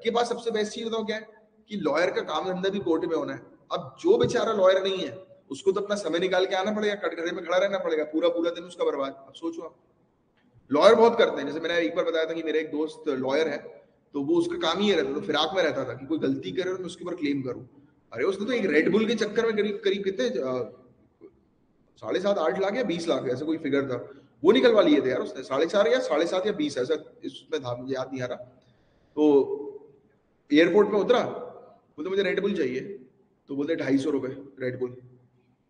के पास सबसे बेस्ट चीज बताओ क्या है, कि लॉयर का काम धंधा भी कोर्ट में होना है। अब जो बेचारा लॉयर नहीं है उसको तो अपना समय निकाल के आना पड़ेगा, कटघरे में खड़ा रहना पड़ेगा, पूरा पूरा दिन उसका बर्बाद। अब सोचो आप, लॉयर बहुत करते हैं, जैसे मैंने एक बार बताया था कि मेरा एक दोस्त लॉयर है, तो वो उसका काम ही ये रहता था, तो फिराक में रहता था कि कोई गलती करे और मैं उसके ऊपर क्लेम करूं। अरे उसने तो एक रेड बुल के चक्कर में करीब करीब कितने 7.5-8 लाख या 20 लाख ऐसा कोई फिगर था, वो निकलवा लिए थे यार उसने, 4.5 या 7.5 या 20 ऐसा इसमें था, मुझे याद नहीं आ रहा। तो एयरपोर्ट में उतरा, बोलते मुझे रेड बुल चाहिए, तो बोलते 250 रुपए रेड बुल।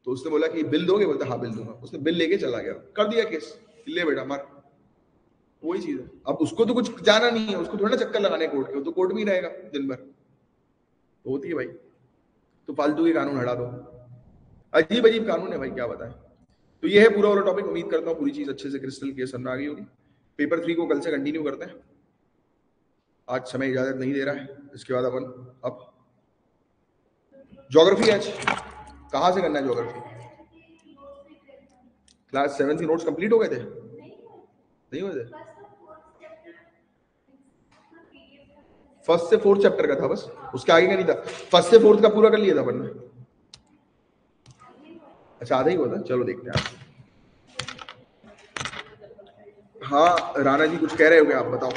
तो उसने बोला कि बिल दोगे, बोलते हाँ बिल दूंगा। उसने बिल लेके चला गया, कर दिया केस, ले बेटा मार। वही चीज है, अब उसको तो कुछ जाना नहीं है, उसको थोड़ा ना चक्कर लगाने कोर्ट के, तो कोर्ट में ही रहेगा दिन भर। तो होती है भाई, तो फालतू के कानून हटा दो, अजीब अजीब कानून है भाई, क्या बताएं। तो ये है पूरा और टॉपिक, उम्मीद करता हूँ पूरी चीज अच्छे से क्रिस्टल क्लियर समझ आ गई होगी। पेपर 3 को कल से कंटिन्यू करते हैं, आज समय इजाजत नहीं दे रहा है, इसके बाद अपन अब ज्योग्राफी आज कहाँ से करना है ज्योग्राफी? क्लास 7 की नोट्स कंप्लीट हो गए थे? नहीं हुए थे? फर्स्ट से फोर्थ चैप्टर का था बस, उसके आगे का नहीं था। फर्स्ट से फोर्थ का पूरा कर लिया था अपन ने? अच्छा आधा ही हुआ था, चलो देखते हैं। हाँ राणा जी कुछ कह रहे हो क्या आप, बताओ।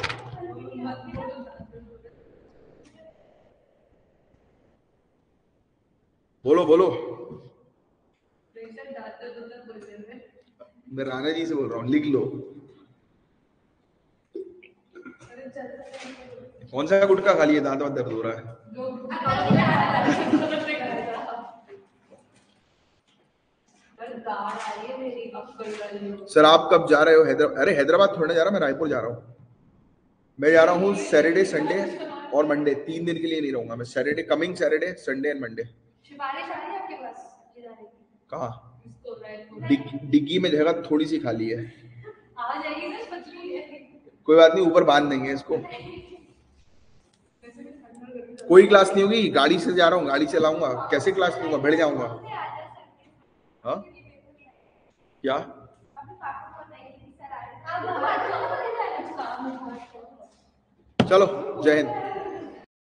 बोलो बोलो। मैं राणा जी से बोल रहा हूँ, लिख लो। कौन सा गुटखा खा लिया, दांत वांत दर्द हो रहा है? सर आप कब जा रहे हो हैदराबाद? अरे हैदराबाद थोड़ा जा रहा, मैं रायपुर जा रहा हूँ। मैं जा रहा हूँ सैटरडे संडे और मंडे, 3 दिन के लिए नहीं रहूंगा मैं। Saturday, coming Saturday, Sunday and Monday. सिफारिश आ रही है आपके पास? कहाँ? डिग्गी में जगह थोड़ी सी खाली है। आ जाएगी ना, सच में। कोई बात नहीं, ऊपर बांध देंगे इसको। कोई क्लास नहीं होगी, गाड़ी से जा रहा हूँ, गाड़ी चलाऊंगा, कैसे क्लास लूंगा, भिड़ जाऊंगा। हाँ क्या? चलो जय हिंद।